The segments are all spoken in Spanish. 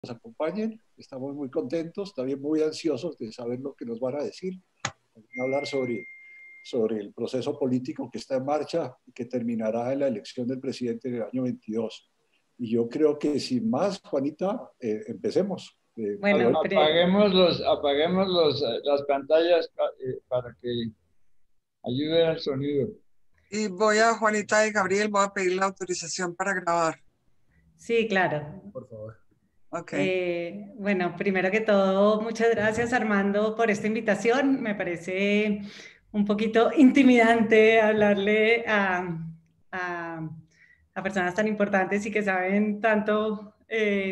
nos acompañen. Estamos muy contentos, también muy ansiosos de saber lo que nos van a decir. Van a hablar sobre el proceso político que está en marcha y que terminará en la elección del presidente en el año 22. Y yo creo que sin más, Juanita, empecemos. Bueno, las pantallas para que ayude al sonido. Y voy a Juanita y Gabriel, voy a pedir la autorización para grabar. Sí, claro. Por favor. Okay. Bueno, primero que todo, muchas gracias Armando por esta invitación. Me parece un poquito intimidante hablarle a personas tan importantes y que saben tanto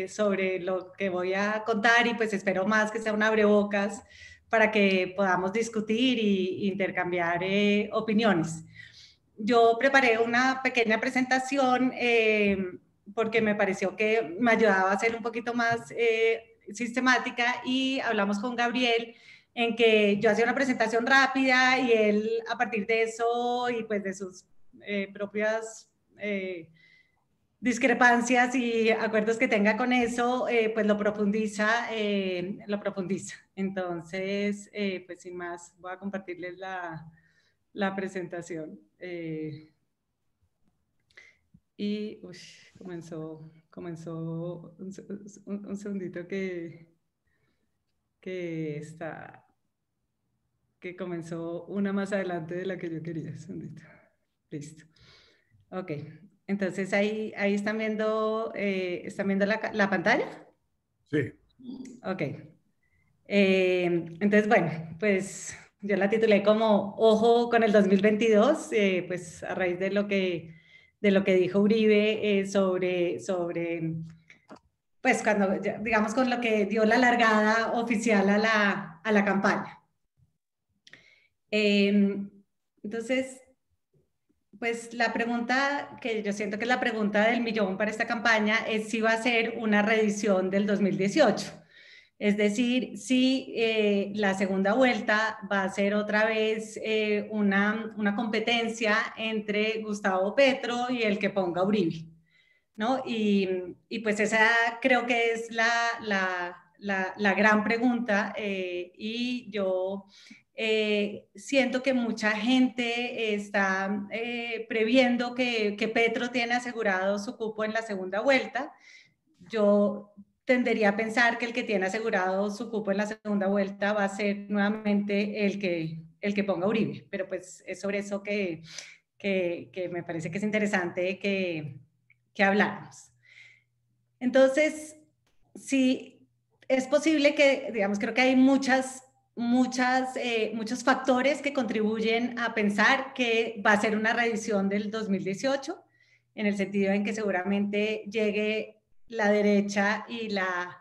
sobre lo que voy a contar, y pues espero más que sea un abrebocas para que podamos discutir e intercambiar opiniones. Yo preparé una pequeña presentación porque me pareció que me ayudaba a ser un poquito más sistemática, y hablamos con Gabriel en que yo hacía una presentación rápida y él, a partir de eso y pues de sus propias discrepancias y acuerdos que tenga con eso, pues lo profundiza. Entonces, pues sin más, voy a compartirles la presentación. Y comenzó un segundito que comenzó una más adelante de la que yo quería. Un segundito. Listo. Ok. Entonces ahí están viendo la pantalla. Sí. Ok. Entonces, bueno, pues yo la titulé como Ojo con el 2022, pues a raíz de lo que dijo Uribe sobre, pues cuando, digamos, con lo que dio la largada oficial a la campaña. Entonces, pues la pregunta que yo siento que es la pregunta del millón para esta campaña es si va a ser una reedición del 2018. Es decir, si la segunda vuelta va a ser otra vez una competencia entre Gustavo Petro y el que ponga Uribe, ¿no? Y pues esa creo que es la gran pregunta, y yo siento que mucha gente está previendo que Petro tiene asegurado su cupo en la segunda vuelta. Yo tendería a pensar que el que tiene asegurado su cupo en la segunda vuelta va a ser nuevamente el que ponga Uribe, pero pues es sobre eso que me parece que es interesante que habláramos. Entonces, sí, es posible que, digamos, creo que hay muchos factores que contribuyen a pensar que va a ser una reedición del 2018, en el sentido en que seguramente llegue la derecha y la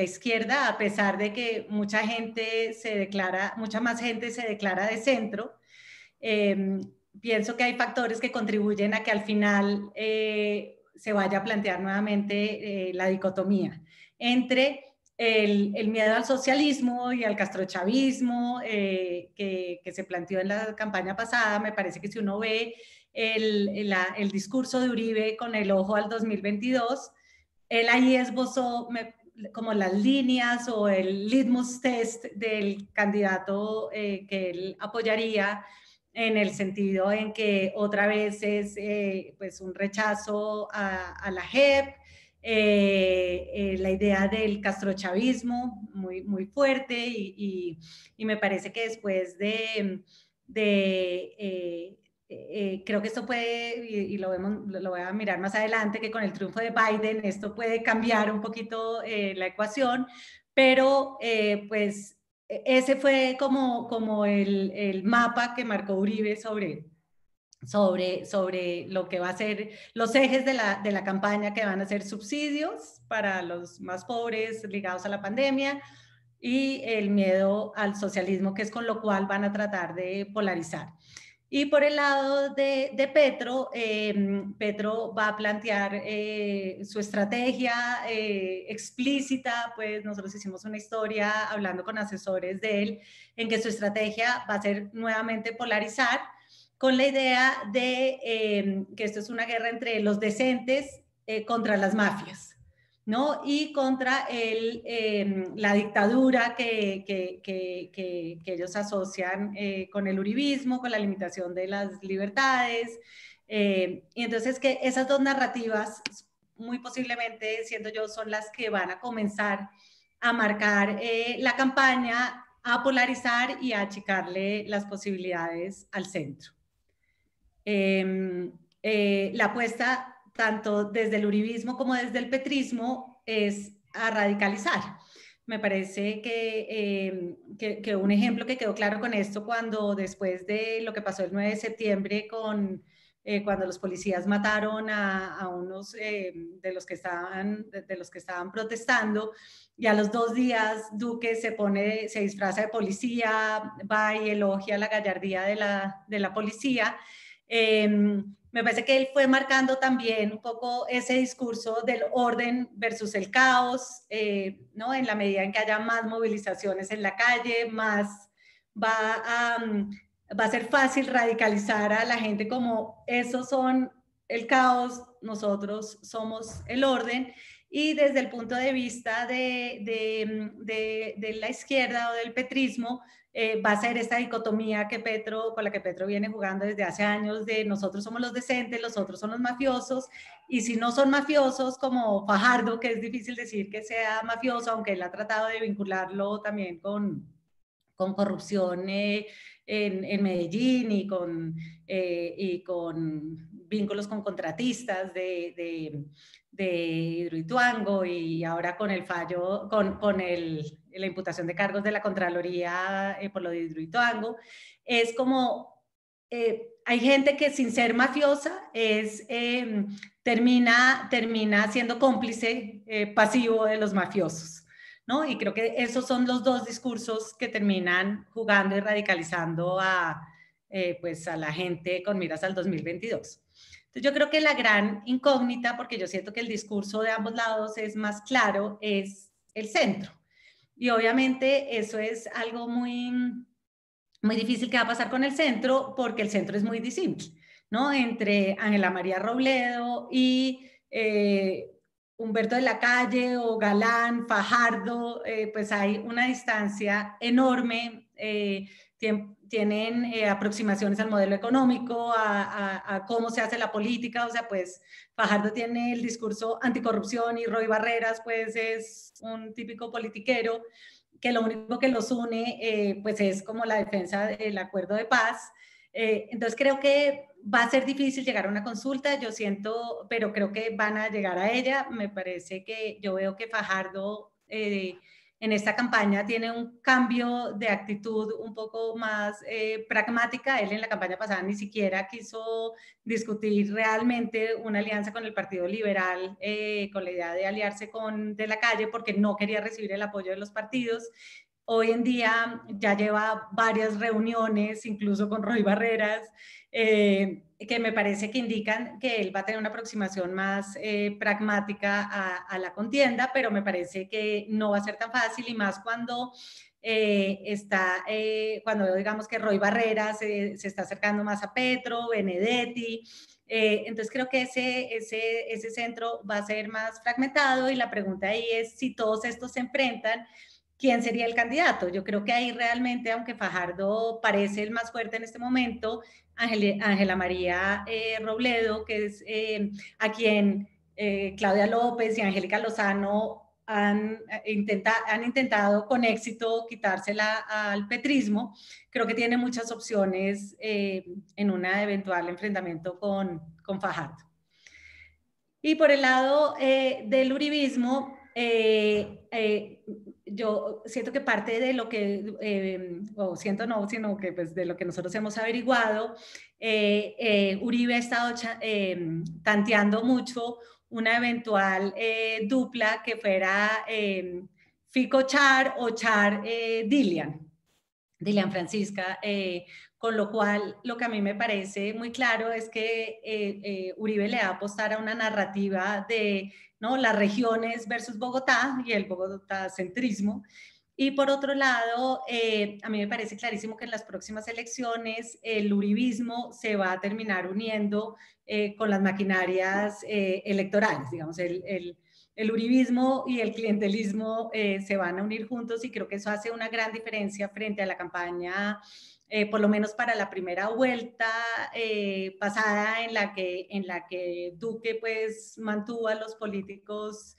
izquierda, a pesar de que mucha más gente se declara de centro. Pienso que hay factores que contribuyen a que al final se vaya a plantear nuevamente la dicotomía entre el miedo al socialismo y al castrochavismo que se planteó en la campaña pasada. Me parece que si uno ve el discurso de Uribe con el ojo al 2022, él ahí esbozó como las líneas o el litmus test del candidato que él apoyaría, en el sentido en que otra vez es pues un rechazo a la JEP, la idea del castrochavismo muy, muy fuerte, y me parece que después creo que esto puede, y lo voy a mirar más adelante, que con el triunfo de Biden esto puede cambiar un poquito la ecuación, pero pues ese fue como el mapa que marcó Uribe sobre lo que va a ser los ejes de la campaña, que van a ser subsidios para los más pobres ligados a la pandemia y el miedo al socialismo, que es con lo cual van a tratar de polarizar. Y por el lado de Petro, Petro va a plantear su estrategia explícita. Pues nosotros hicimos una historia hablando con asesores de él, en que su estrategia va a ser nuevamente polarizar, con la idea de que esto es una guerra entre los decentes contra las mafias, ¿no? Y contra la dictadura que ellos asocian con el uribismo, con la limitación de las libertades. Y entonces que esas dos narrativas, muy posiblemente, siento yo, son las que van a comenzar a marcar la campaña, a polarizar y a achicarle las posibilidades al centro. La apuesta, tanto desde el uribismo como desde el petrismo, es a radicalizar. Me parece que un ejemplo que quedó claro con esto, cuando después de lo que pasó el 9 de septiembre, cuando los policías mataron a unos de los que estaban protestando, y a los 2 días Duque se disfraza de policía, va y elogia la gallardía de la policía. Me parece que él fue marcando también un poco ese discurso del orden versus el caos, ¿no? En la medida en que haya más movilizaciones en la calle, más va a ser fácil radicalizar a la gente como esos son el caos, nosotros somos el orden. Y desde el punto de vista de la izquierda o del petrismo, va a ser esta dicotomía con la que Petro viene jugando desde hace años, de nosotros somos los decentes, los otros son los mafiosos, y si no son mafiosos, como Fajardo, que es difícil decir que sea mafioso, aunque él ha tratado de vincularlo también con corrupción en Medellín y con vínculos con contratistas de Hidroituango, y ahora con el fallo, la imputación de cargos de la Contraloría por lo de Hidroituango. Es como, hay gente que sin ser mafiosa termina siendo cómplice pasivo de los mafiosos, ¿no? Y creo que esos son los dos discursos que terminan jugando y radicalizando pues a la gente con miras al 2022. Entonces yo creo que la gran incógnita, porque yo siento que el discurso de ambos lados es más claro, es el centro. Y obviamente eso es algo muy, muy difícil que va a pasar con el centro, porque el centro es muy disímil, ¿no? Entre Ángela María Robledo y Humberto de la Calle o Galán, Fajardo, pues hay una distancia enorme. Tienen aproximaciones al modelo económico, a cómo se hace la política. O sea, pues Fajardo tiene el discurso anticorrupción y Roy Barreras pues es un típico politiquero que lo único que los une pues es como la defensa del acuerdo de paz. Entonces creo que va a ser difícil llegar a una consulta, yo siento, pero creo que van a llegar a ella. Me parece que yo veo que Fajardo en esta campaña tiene un cambio de actitud un poco más pragmática. Él en la campaña pasada ni siquiera quiso discutir realmente una alianza con el Partido Liberal, con la idea de aliarse con De la Calle, porque no quería recibir el apoyo de los partidos. Hoy en día ya lleva varias reuniones, incluso con Roy Barreras, que me parece que indican que él va a tener una aproximación más pragmática a la contienda, pero me parece que no va a ser tan fácil, y más cuando cuando digamos que Roy Barreras se está acercando más a Petro, Benedetti. Entonces creo que ese centro va a ser más fragmentado, y la pregunta ahí es si todos estos se enfrentan, ¿quién sería el candidato? Yo creo que ahí realmente, aunque Fajardo parece el más fuerte en este momento, Ángela María Robledo, que es a quien Claudia López y Angélica Lozano han intentado con éxito quitársela al petrismo, creo que tiene muchas opciones en un eventual enfrentamiento con Fajardo. Y por el lado del uribismo, yo siento que parte de lo que, o siento no, sino que pues de lo que nosotros hemos averiguado, Uribe ha estado tanteando mucho una eventual dupla que fuera Fico Char o Char Dilian Francisca, con lo cual lo que a mí me parece muy claro es que Uribe le va a apostar a una narrativa de, ¿no?, las regiones versus Bogotá y el bogotá-centrismo. Y por otro lado, a mí me parece clarísimo que en las próximas elecciones el uribismo se va a terminar uniendo con las maquinarias electorales. Digamos, el uribismo y el clientelismo se van a unir juntos, y creo que eso hace una gran diferencia frente a la campaña, por lo menos para la primera vuelta pasada, en la que Duque pues mantuvo a los políticos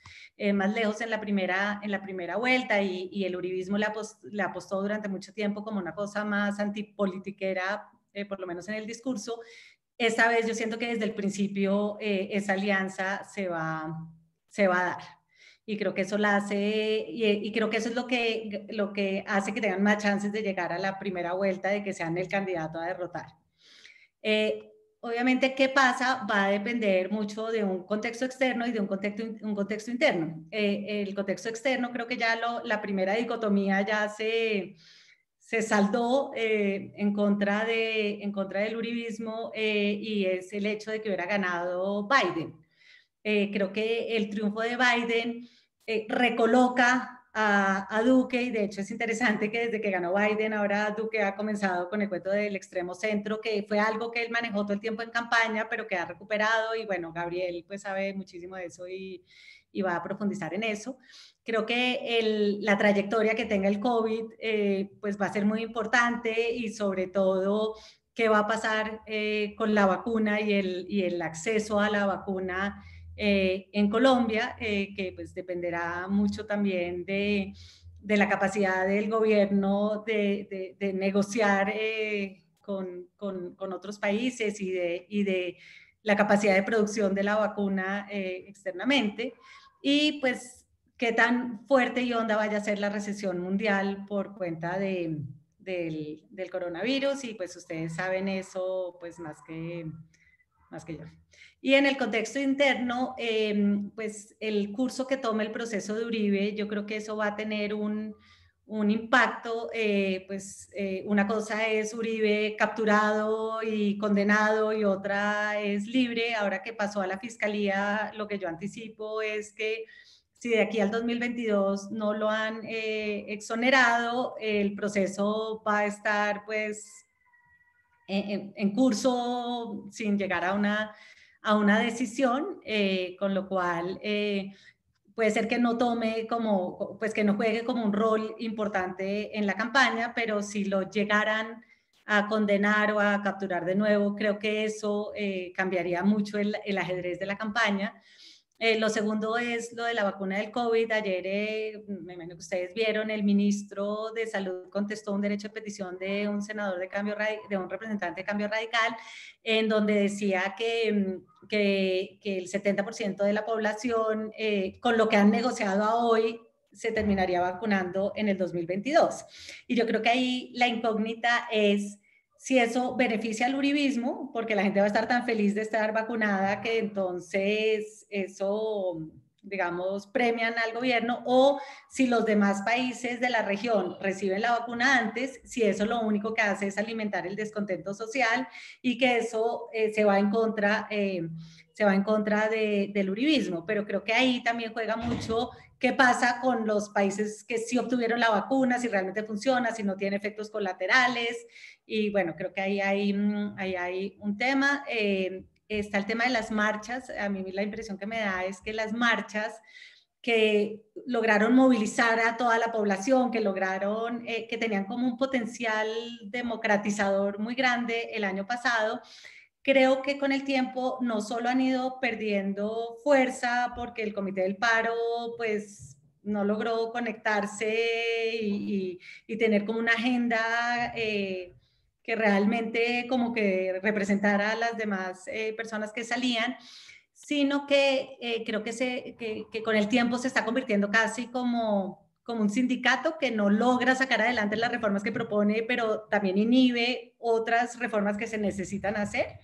más lejos en la primera vuelta, y el uribismo le apostó durante mucho tiempo como una cosa más antipolitiquera, por lo menos en el discurso. Esta vez yo siento que desde el principio esa alianza se va a dar. Y creo que eso la hace, y creo que eso es lo que hace que tengan más chances de llegar a la primera vuelta, de que sean el candidato a derrotar. Obviamente, ¿qué pasa? Va a depender mucho de un contexto externo y de un contexto interno. El contexto externo, creo que ya la primera dicotomía ya se saldó en contra del uribismo, y es el hecho de que hubiera ganado Biden. Creo que el triunfo de Biden recoloca a Duque, y de hecho es interesante que desde que ganó Biden, ahora Duque ha comenzado con el cuento del extremo centro, que fue algo que él manejó todo el tiempo en campaña, pero que ha recuperado, y bueno, Gabriel pues sabe muchísimo de eso y va a profundizar en eso. Creo que la trayectoria que tenga el COVID pues va a ser muy importante, y sobre todo qué va a pasar con la vacuna y el acceso a la vacuna en Colombia, que pues dependerá mucho también de la capacidad del gobierno de negociar con otros países, y de la capacidad de producción de la vacuna externamente, y pues qué tan fuerte y honda vaya a ser la recesión mundial por cuenta del coronavirus, y pues ustedes saben eso pues más que yo. Y en el contexto interno, pues el curso que tome el proceso de Uribe, yo creo que eso va a tener un impacto. Una cosa es Uribe capturado y condenado, y otra es libre. Ahora que pasó a la fiscalía, lo que yo anticipo es que si de aquí al 2022 no lo han exonerado, el proceso va a estar pues en curso sin llegar a una decisión, con lo cual puede ser que no tome pues que no juegue como un rol importante en la campaña, pero si lo llegaran a condenar o a capturar de nuevo, creo que eso cambiaría mucho el ajedrez de la campaña. Lo segundo es lo de la vacuna del COVID. Ayer, me imagino que ustedes vieron, el ministro de Salud contestó un derecho de petición de un senador de un representante de Cambio Radical, en donde decía que el 70% de la población, con lo que han negociado a hoy, se terminaría vacunando en el 2022. Y yo creo que ahí la incógnita es si eso beneficia al uribismo, porque la gente va a estar tan feliz de estar vacunada que entonces eso, digamos, premian al gobierno, o si los demás países de la región reciben la vacuna antes, si eso lo único que hace es alimentar el descontento social, y que eso se va en contra del uribismo. Pero creo que ahí también juega mucho qué pasa con los países que sí obtuvieron la vacuna, si realmente funciona, si no tiene efectos colaterales. Y bueno, creo que ahí hay un tema. Está el tema de las marchas. A mí la impresión que me da es que las marchas que lograron movilizar a toda la población, que lograron, que tenían como un potencial democratizador muy grande el año pasado, creo que con el tiempo no solo han ido perdiendo fuerza porque el Comité del Paro pues no logró conectarse y tener como una agenda que realmente como que representara a las demás personas que salían, sino que creo que con el tiempo se está convirtiendo casi como un sindicato que no logra sacar adelante las reformas que propone, pero también inhibe otras reformas que se necesitan hacer.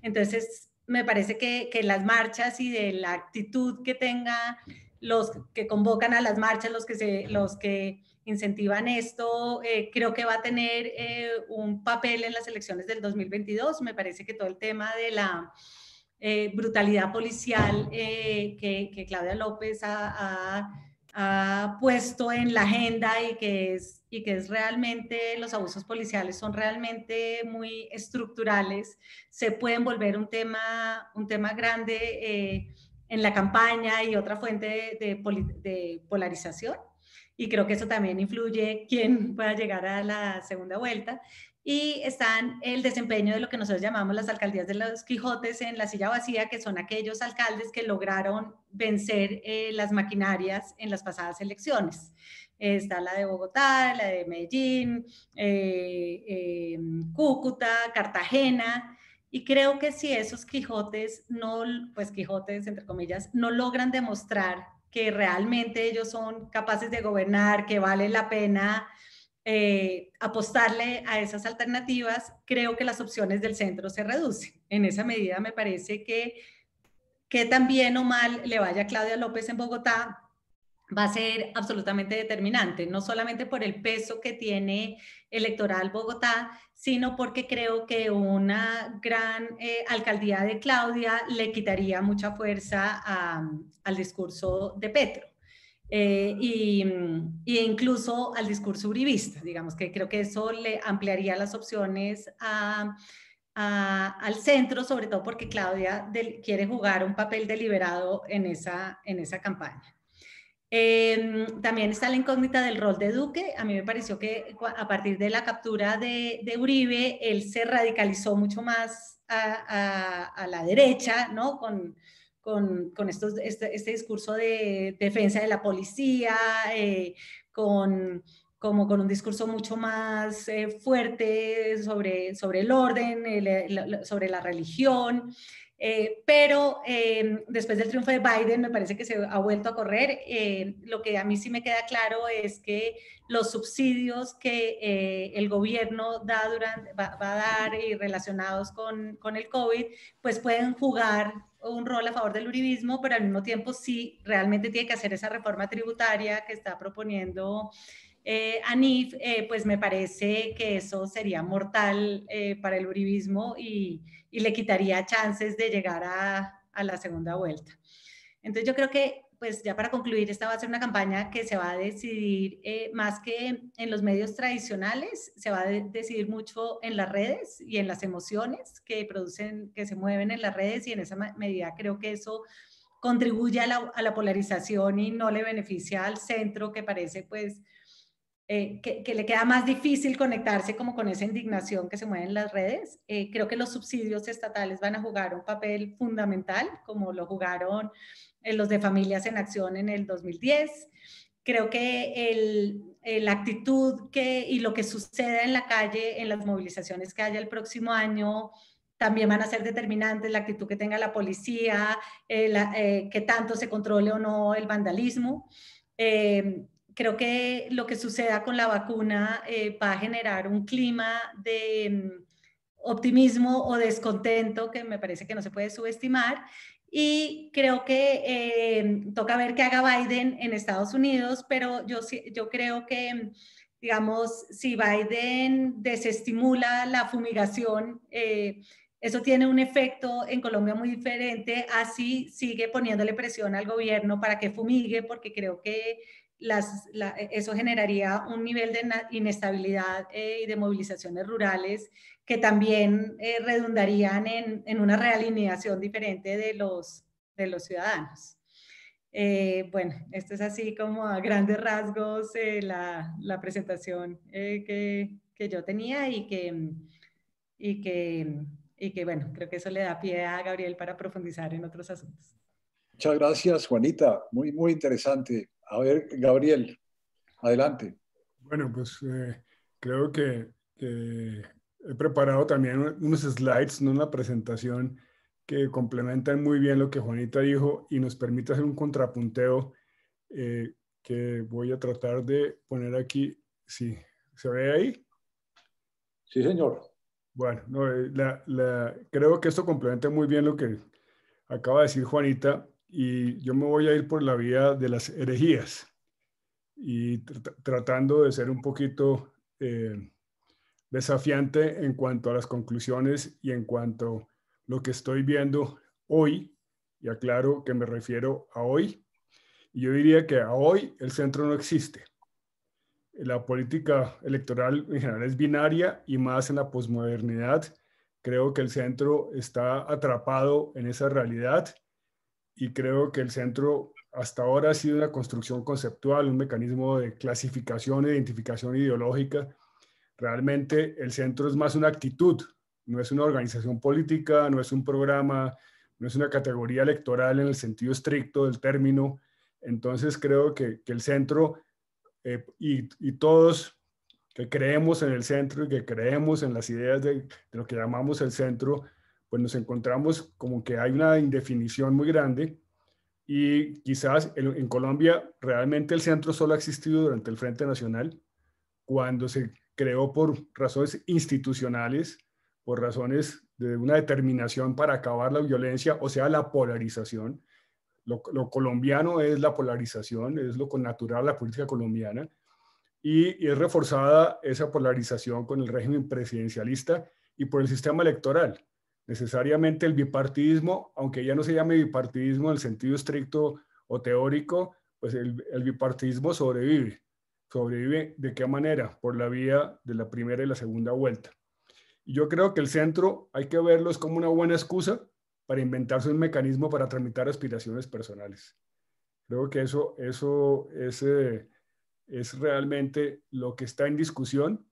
Entonces, me parece que las marchas y de la actitud que tengan los que convocan a las marchas, los que incentivan esto, creo que va a tener un papel en las elecciones del 2022. Me parece que todo el tema de la brutalidad policial que Claudia López ha puesto en la agenda, y que es realmente, los abusos policiales son realmente muy estructurales, se pueden volver un tema grande en la campaña y otra fuente de polarización. Y creo que eso también influye quién pueda llegar a la segunda vuelta. Y están el desempeño de lo que nosotros llamamos las alcaldías de los Quijotes en la silla vacía, que son aquellos alcaldes que lograron vencer las maquinarias en las pasadas elecciones. Está la de Bogotá, la de Medellín, Cúcuta, Cartagena, y creo que si esos Quijotes, no, pues Quijotes entre comillas, no logran demostrar que realmente ellos son capaces de gobernar, que vale la pena apostarle a esas alternativas, creo que las opciones del centro se reducen. En esa medida me parece que tan bien o mal le vaya a Claudia López en Bogotá, va a ser absolutamente determinante, no solamente por el peso que tiene electoral Bogotá, sino porque creo que una gran alcaldía de Claudia le quitaría mucha fuerza al discurso de Petro. Y incluso al discurso uribista, digamos que creo que eso le ampliaría las opciones al centro, sobre todo porque Claudia quiere jugar un papel deliberado en esa campaña. También está la incógnita del rol de Duque. A mí me pareció que a partir de la captura de Uribe, él se radicalizó mucho más a la derecha, ¿no? Con este discurso de defensa de la policía, como con un discurso mucho más fuerte sobre el orden, sobre la religión. Pero después del triunfo de Biden me parece que se ha vuelto a correr. Lo que a mí sí me queda claro es que los subsidios que el gobierno va a dar y relacionados con el COVID, pues pueden jugar un rol a favor del uribismo, pero al mismo tiempo sí realmente tiene que hacer esa reforma tributaria que está proponiendo Anif, pues me parece que eso sería mortal para el uribismo y le quitaría chances de llegar a la segunda vuelta. Entonces yo creo que, pues ya para concluir, esta va a ser una campaña que se va a decidir más que en los medios tradicionales, se va a decidir mucho en las redes y en las emociones que se mueven en las redes, y en esa medida creo que eso contribuye a la polarización y no le beneficia al centro, que parece pues que le queda más difícil conectarse como con esa indignación que se mueve en las redes. Creo que los subsidios estatales van a jugar un papel fundamental, como lo jugaron los de Familias en Acción en el 2010. Creo que la actitud y lo que suceda en la calle, en las movilizaciones que haya el próximo año, también van a ser determinantes, la actitud que tenga la policía, que tanto se controle o no el vandalismo. Creo que lo que suceda con la vacuna va a generar un clima de optimismo o descontento que me parece que no se puede subestimar. Y creo que toca ver qué haga Biden en Estados Unidos, pero yo creo que, digamos, si Biden desestimula la fumigación, eso tiene un efecto en Colombia muy diferente, así sigue poniéndole presión al gobierno para que fumigue, porque creo que eso generaría un nivel de inestabilidad y de movilizaciones rurales que también redundarían en una realineación diferente de los ciudadanos. Bueno, esto es así como a grandes rasgos la presentación que yo tenía y que, bueno, creo que eso le da pie a Gabriel para profundizar en otros asuntos. Muchas gracias, Juanita. Muy, muy interesante. A ver, Gabriel, adelante. Bueno, pues creo que he preparado también unos slides, ¿no? Una presentación que complementan muy bien lo que Juanita dijo y nos permite hacer un contrapunteo que voy a tratar de poner aquí. Sí, ¿se ve ahí? Sí, señor. Bueno, no, creo que esto complementa muy bien lo que acaba de decir Juanita, y yo me voy a ir por la vía de las herejías y tratando de ser un poquito desafiante en cuanto a las conclusiones y en cuanto a lo que estoy viendo hoy, y aclaro que me refiero a hoy, y yo diría que a hoy el centro no existe. La política electoral en general es binaria, y más en la posmodernidad creo que el centro está atrapado en esa realidad y creo que el centro hasta ahora ha sido una construcción conceptual, un mecanismo de clasificación e identificación ideológica. Realmente el centro es más una actitud, no es una organización política, no es un programa, no es una categoría electoral en el sentido estricto del término. Entonces creo que el centro y todos que creemos en el centro y que creemos en las ideas de lo que llamamos el centro, pues nos encontramos como que hay una indefinición muy grande y quizás en Colombia realmente el centro solo ha existido durante el Frente Nacional, cuando se creó por razones institucionales, por razones de una determinación para acabar la violencia, o sea, la polarización. Lo colombiano es la polarización, es lo connatural la política colombiana, y es reforzada esa polarización con el régimen presidencialista y por el sistema electoral. Necesariamente el bipartidismo, aunque ya no se llame bipartidismo en el sentido estricto o teórico, pues el bipartidismo sobrevive. ¿Sobrevive de qué manera? Por la vía de la primera y la segunda vuelta. Y yo creo que el centro hay que verlo como una buena excusa para inventarse un mecanismo para tramitar aspiraciones personales. Creo que eso es realmente lo que está en discusión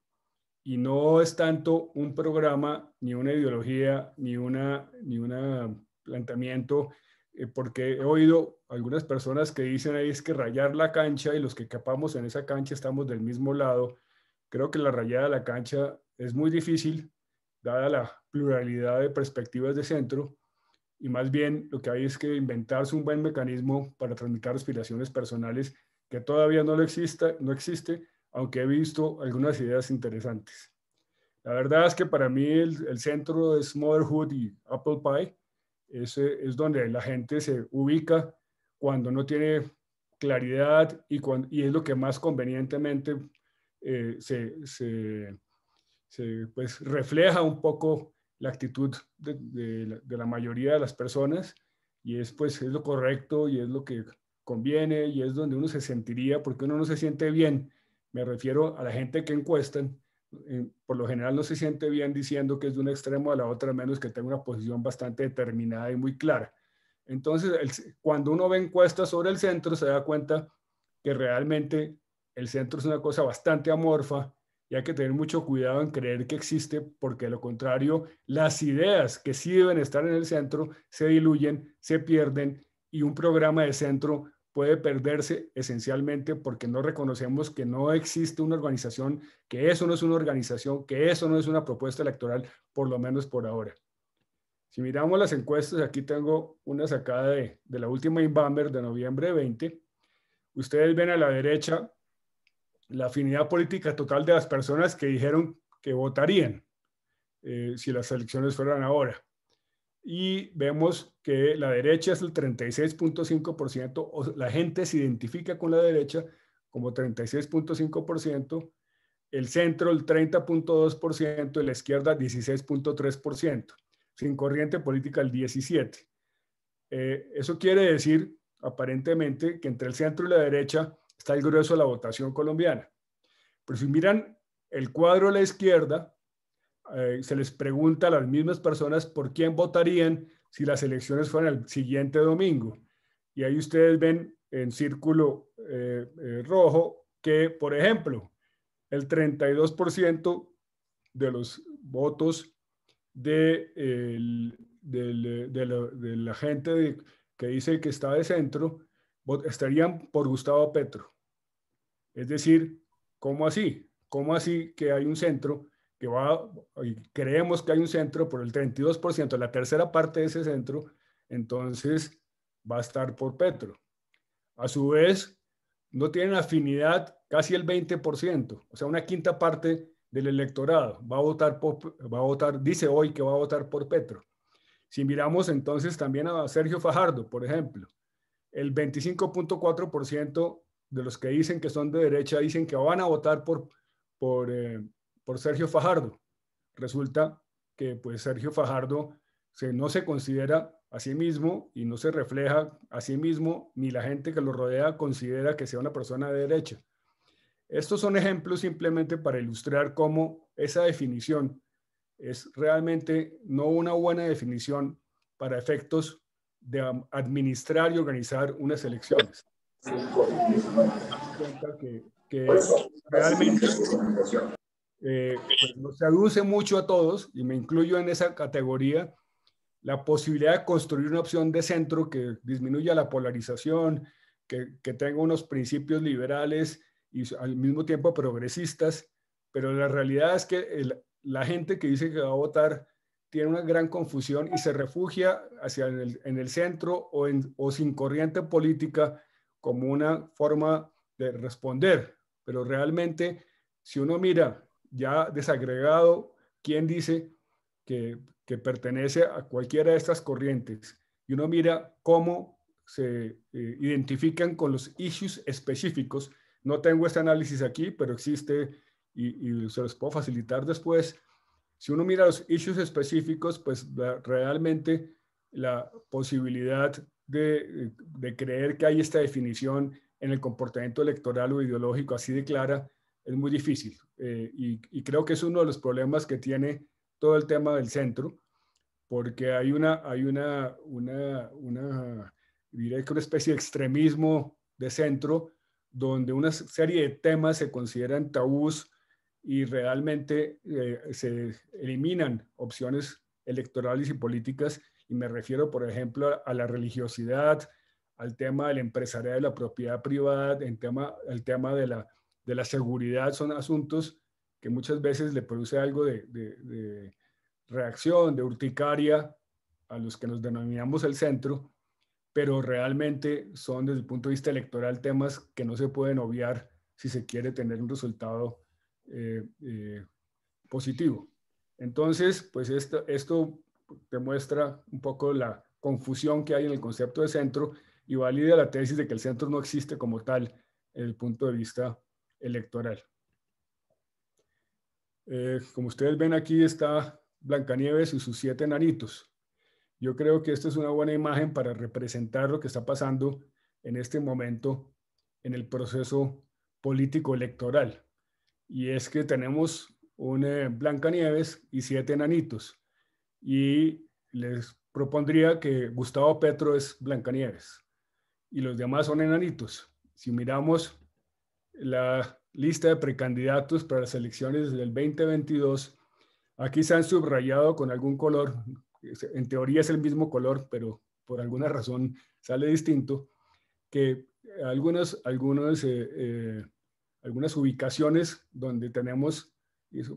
y no es tanto un programa, ni una ideología, ni un planteamiento, porque he oído algunas personas que dicen ahí es que rayar la cancha y los que capamos en esa cancha estamos del mismo lado. Creo que la rayada de la cancha es muy difícil, dada la pluralidad de perspectivas de centro, y más bien lo que hay es que inventarse un buen mecanismo para tramitar aspiraciones personales que todavía no existe, aunque he visto algunas ideas interesantes. La verdad es que para mí el centro es Motherhood y Apple Pie. Es donde la gente se ubica cuando no tiene claridad y es lo que más convenientemente pues refleja un poco la actitud de la mayoría de las personas y pues es lo correcto y es lo que conviene y es donde uno se sentiría, porque uno no se siente bien. Me refiero a la gente que encuestan, por lo general no se siente bien diciendo que es de un extremo a la otra, a menos que tenga una posición bastante determinada y muy clara. Entonces, cuando uno ve encuestas sobre el centro, se da cuenta que realmente el centro es una cosa bastante amorfa y hay que tener mucho cuidado en creer que existe, porque de lo contrario, las ideas que sí deben estar en el centro se diluyen, se pierden y un programa de centro puede perderse esencialmente porque no reconocemos que no existe una organización, que eso no es una organización, que eso no es una propuesta electoral, por lo menos por ahora. Si miramos las encuestas, aquí tengo una sacada de la última Inbamer de noviembre 20. Ustedes ven a la derecha la afinidad política total de las personas que dijeron que votarían si las elecciones fueran ahora. Y vemos que la derecha es el 36.5%, o la gente se identifica con la derecha como 36.5%, el centro el 30.2% y la izquierda 16.3%, sin corriente política el 17%. Eso quiere decir, aparentemente, que entre el centro y la derecha está el grueso de la votación colombiana. Pero si miran el cuadro a la izquierda, se les pregunta a las mismas personas por quién votarían si las elecciones fueran el siguiente domingo. Y ahí ustedes ven en círculo rojo que, por ejemplo, el 32% de los votos de la gente que dice que está de centro estarían por Gustavo Petro. Es decir, ¿cómo así? ¿Cómo así que hay un centro que y creemos que hay un centro por el 32%, la tercera parte de ese centro, entonces va a estar por Petro? A su vez, no tienen afinidad casi el 20%, o sea, una quinta parte del electorado va a votar, dice hoy que va a votar por Petro. Si miramos entonces también a Sergio Fajardo, por ejemplo, el 25.4% de los que dicen que son de derecha dicen que van a votar por Sergio Fajardo. Resulta que pues Sergio Fajardo no se considera a sí mismo y no se refleja a sí mismo, ni la gente que lo rodea considera que sea una persona de derecha. Estos son ejemplos simplemente para ilustrar cómo esa definición es realmente no una buena definición para efectos de administrar y organizar unas elecciones. Que realmente pues nos seduce mucho a todos, y me incluyo en esa categoría, la posibilidad de construir una opción de centro que disminuya la polarización, que tenga unos principios liberales y al mismo tiempo progresistas, pero la realidad es que la gente que dice que va a votar tiene una gran confusión y se refugia hacia en el centro o sin corriente política como una forma de responder. Pero realmente, si uno mira ya desagregado quién dice que pertenece a cualquiera de estas corrientes, y uno mira cómo se identifican con los issues específicos. No tengo este análisis aquí, pero existe y se los puedo facilitar después. Si uno mira los issues específicos, pues realmente la posibilidad de creer que hay esta definición en el comportamiento electoral o ideológico así de clara es muy difícil. Y creo que es uno de los problemas que tiene todo el tema del centro, porque hay diría que una especie de extremismo de centro donde una serie de temas se consideran tabús y realmente se eliminan opciones electorales y políticas, y me refiero, por ejemplo, a la religiosidad, al tema del empresariado, de la propiedad privada, el tema de la seguridad. Son asuntos que muchas veces le produce algo de reacción, de urticaria a los que nos denominamos el centro, pero realmente son desde el punto de vista electoral temas que no se pueden obviar si se quiere tener un resultado positivo. Entonces, pues esto demuestra un poco la confusión que hay en el concepto de centro y valida la tesis de que el centro no existe como tal desde el punto de vista electoral. Como ustedes ven, aquí está Blancanieves y sus 7 enanitos. Yo creo que esta es una buena imagen para representar lo que está pasando en este momento en el proceso político electoral. Y es que tenemos un Blancanieves y 7 enanitos. Y les propondría que Gustavo Petro es Blancanieves y los demás son enanitos. Si miramos la lista de precandidatos para las elecciones del 2022, aquí se han subrayado con algún color. En teoría es el mismo color, pero por alguna razón sale distinto, que algunas ubicaciones donde tenemos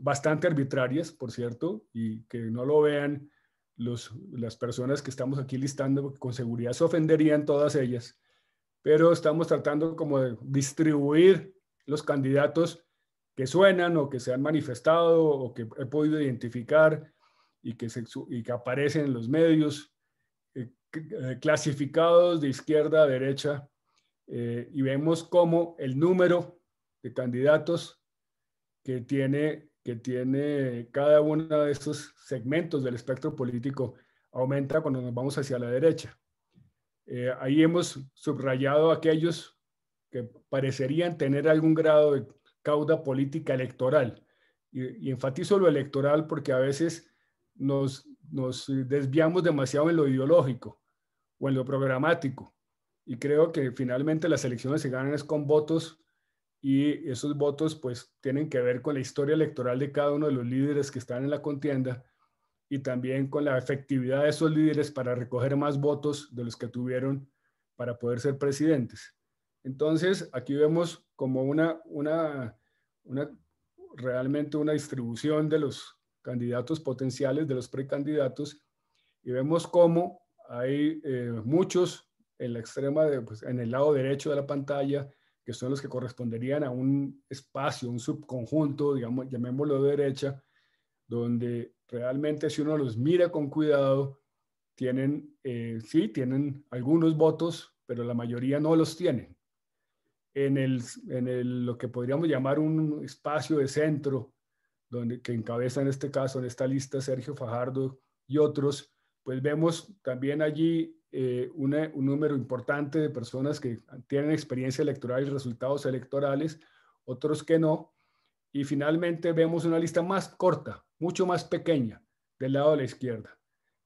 bastante arbitrarias, por cierto, y que no lo vean las personas que estamos aquí listando, porque con seguridad se ofenderían todas ellas, pero estamos tratando como de distribuir los candidatos que suenan o que se han manifestado o que he podido identificar y que aparecen en los medios, clasificados de izquierda a derecha, y vemos cómo el número de candidatos que tiene cada uno de estos segmentos del espectro político aumenta cuando nos vamos hacia la derecha. Ahí hemos subrayado aquellos que parecerían tener algún grado de cauda política electoral. Y enfatizo lo electoral porque a veces nos desviamos demasiado en lo ideológico o en lo programático. Y creo que finalmente las elecciones se ganan es con votos, y esos votos pues tienen que ver con la historia electoral de cada uno de los líderes que están en la contienda y también con la efectividad de esos líderes para recoger más votos de los que tuvieron para poder ser presidentes. Entonces, aquí vemos como realmente una distribución de los candidatos potenciales, de los precandidatos, y vemos cómo hay muchos en la extrema, en el lado derecho de la pantalla, que son los que corresponderían a un espacio, un subconjunto, digamos, llamémoslo de derecha, donde realmente si uno los mira con cuidado, sí, tienen algunos votos, pero la mayoría no los tienen. Lo que podríamos llamar un espacio de centro, que encabeza en este caso, en esta lista, Sergio Fajardo y otros, pues vemos también allí un número importante de personas que tienen experiencia electoral y resultados electorales, otros que no, y finalmente vemos una lista más corta, mucho más pequeña, del lado de la izquierda.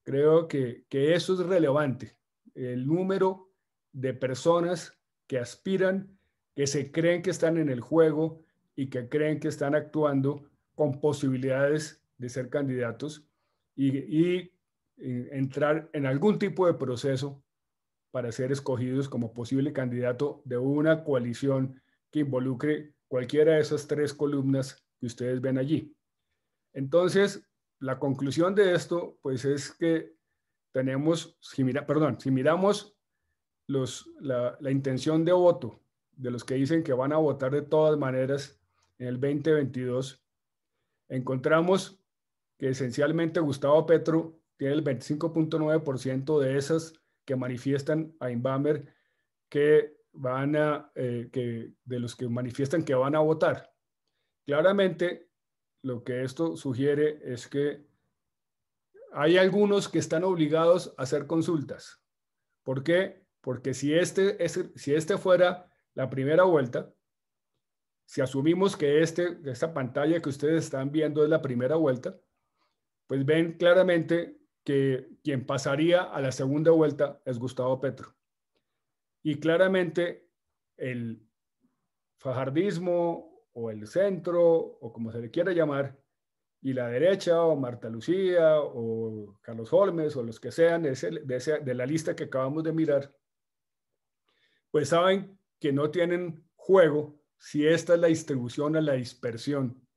Creo que eso es relevante. el número de personas que aspiran, que se creen que están en el juego y que creen que están actuando con posibilidades de ser candidatos y entrar en algún tipo de proceso para ser escogidos como posible candidato de una coalición que involucre cualquiera de esas tres columnas que ustedes ven allí. Entonces, la conclusión de esto, pues es que tenemos, si miramos la intención de voto de los que dicen que van a votar de todas maneras en el 2022, encontramos que esencialmente Gustavo Petro tiene el 25.9% de esas que manifiestan a Invammer que de los que manifiestan que van a votar. Claramente, lo que esto sugiere es que hay algunos que están obligados a hacer consultas. ¿Por qué? Porque si este fuera la primera vuelta, si asumimos que esta pantalla que ustedes están viendo es la primera vuelta, pues ven claramente que quien pasaría a la segunda vuelta es Gustavo Petro. Y claramente el fajardismo o el centro, o como se le quiera llamar, y la derecha, o Marta Lucía, o Carlos Holmes, o los que sean de la lista que acabamos de mirar, pues saben que no tienen juego si esta es la distribución a la dispersión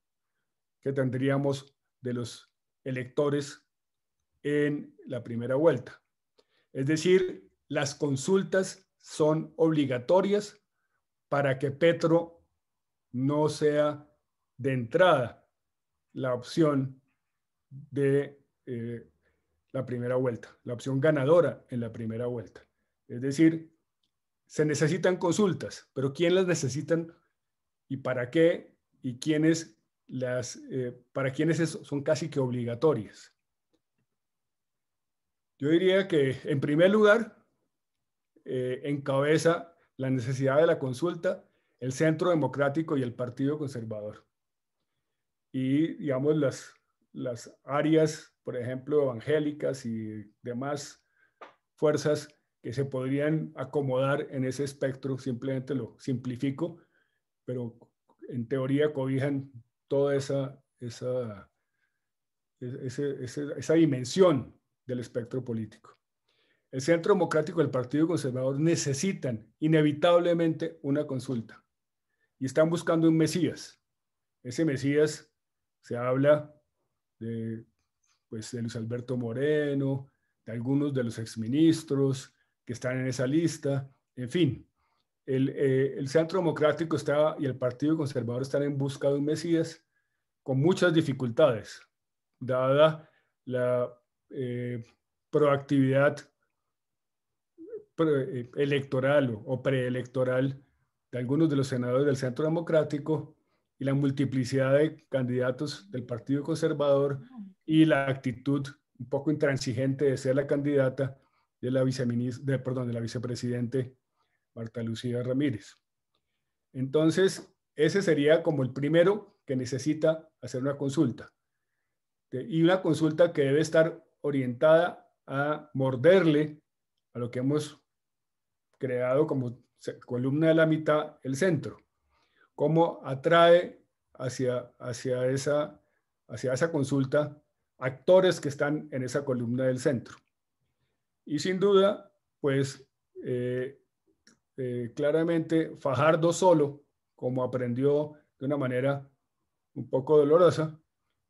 que tendríamos de los electores en la primera vuelta. Es decir, las consultas son obligatorias para que Petro no sea de entrada la opción de la primera vuelta, la opción ganadora en la primera vuelta. Es decir, se necesitan consultas, pero ¿quién las necesitan y para qué? Y para quiénes son casi que obligatorias. Yo diría que, en primer lugar, encabeza la necesidad de la consulta el Centro Democrático y el Partido Conservador. Y, digamos, las áreas, por ejemplo, evangélicas y demás fuerzas que se podrían acomodar en ese espectro, simplemente lo simplifico, pero en teoría cobijan toda esa dimensión del espectro político. El Centro Democrático y el Partido Conservador necesitan inevitablemente una consulta y están buscando un Mesías. Ese Mesías se habla de Luis Alberto Moreno, de algunos de los exministros que están en esa lista, en fin. El Centro Democrático y el Partido Conservador están en busca de un Mesías con muchas dificultades, dada la proactividad electoral o preelectoral de algunos de los senadores del Centro Democrático y la multiplicidad de candidatos del Partido Conservador y la actitud un poco intransigente de ser la candidata de la vicepresidente Marta Lucía Ramírez. Entonces, ese sería como el primero que necesita hacer una consulta. Y una consulta que debe estar orientada a morderle a lo que hemos creado como columna de la mitad, el centro. Cómo atrae hacia esa consulta actores que están en esa columna del centro. Y sin duda, pues claramente Fajardo solo, como aprendió de una manera un poco dolorosa,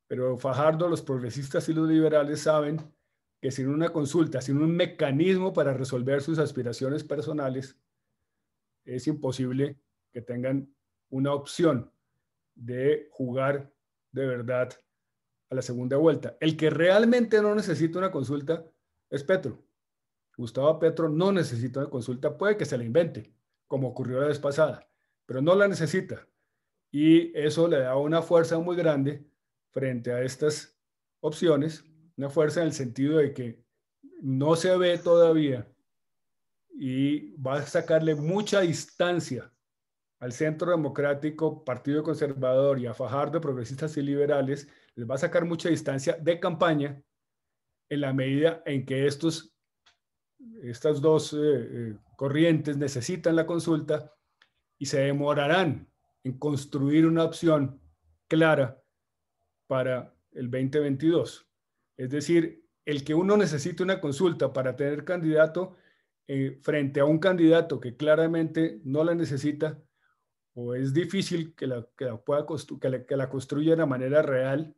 pero Fajardo, los progresistas y los liberales saben que sin una consulta, sin un mecanismo para resolver sus aspiraciones personales, es imposible que tengan una opción de jugar de verdad a la segunda vuelta. El que realmente no necesita una consulta es Petro. Gustavo Petro no necesita una consulta, puede que se la invente, como ocurrió la vez pasada, pero no la necesita. Y eso le da una fuerza muy grande frente a estas opciones, una fuerza en el sentido de que no se ve todavía y va a sacarle mucha distancia al Centro Democrático, Partido Conservador y a Fajardo, progresistas y liberales, les va a sacar mucha distancia de campaña en la medida en que estos estas dos corrientes necesitan la consulta y se demorarán en construir una opción clara para el 2022. Es decir, el que uno necesite una consulta para tener candidato frente a un candidato que claramente no la necesita o es difícil que la construya de una manera real,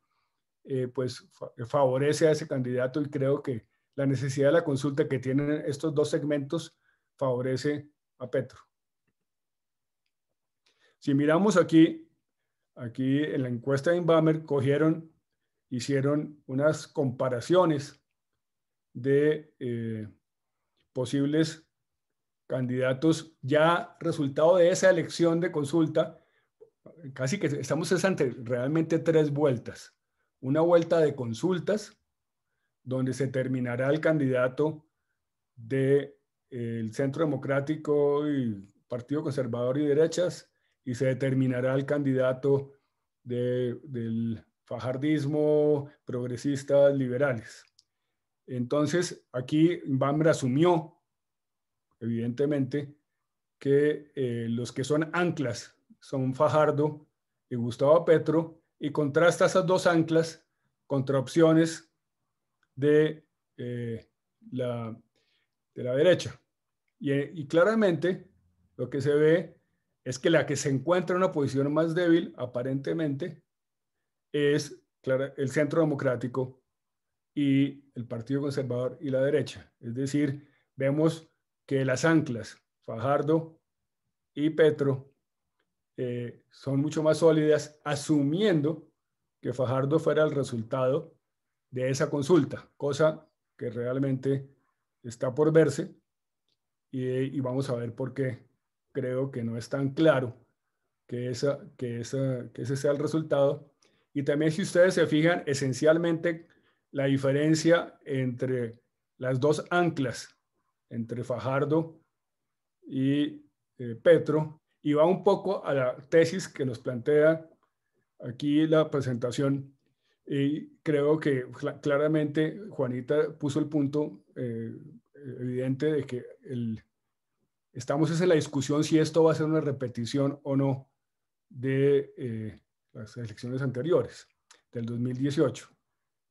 pues favorece a ese candidato, y creo que la necesidad de la consulta que tienen estos dos segmentos favorece a Petro. Si miramos aquí en la encuesta de Inbamer, hicieron unas comparaciones de posibles candidatos ya resultado de esa elección de consulta. Casi que estamos ante realmente tres vueltas. Una vuelta de consultas, donde se terminará el candidato del Centro Democrático y Partido Conservador y Derechas, y se determinará el candidato del fajardismo, progresistas, liberales. Entonces, aquí Inbamer asumió, evidentemente, que los que son anclas son Fajardo y Gustavo Petro, y contrasta esas dos anclas contra opciones de la derecha. Y claramente lo que se ve es que la que se encuentra en una posición más débil, aparentemente, es el Centro Democrático y el Partido Conservador y la derecha. Es decir, vemos que las anclas, Fajardo y Petro, son mucho más sólidas, asumiendo que Fajardo fuera el resultado de esa consulta, cosa que realmente está por verse, y vamos a ver por qué creo que no es tan claro que ese sea el resultado. Y también, si ustedes se fijan, esencialmente la diferencia entre las dos anclas, entre Fajardo y Petro, y va un poco a la tesis que nos plantea aquí la presentación. Y creo que claramente Juanita puso el punto evidente de que estamos en la discusión si esto va a ser una repetición o no de las elecciones anteriores, del 2018.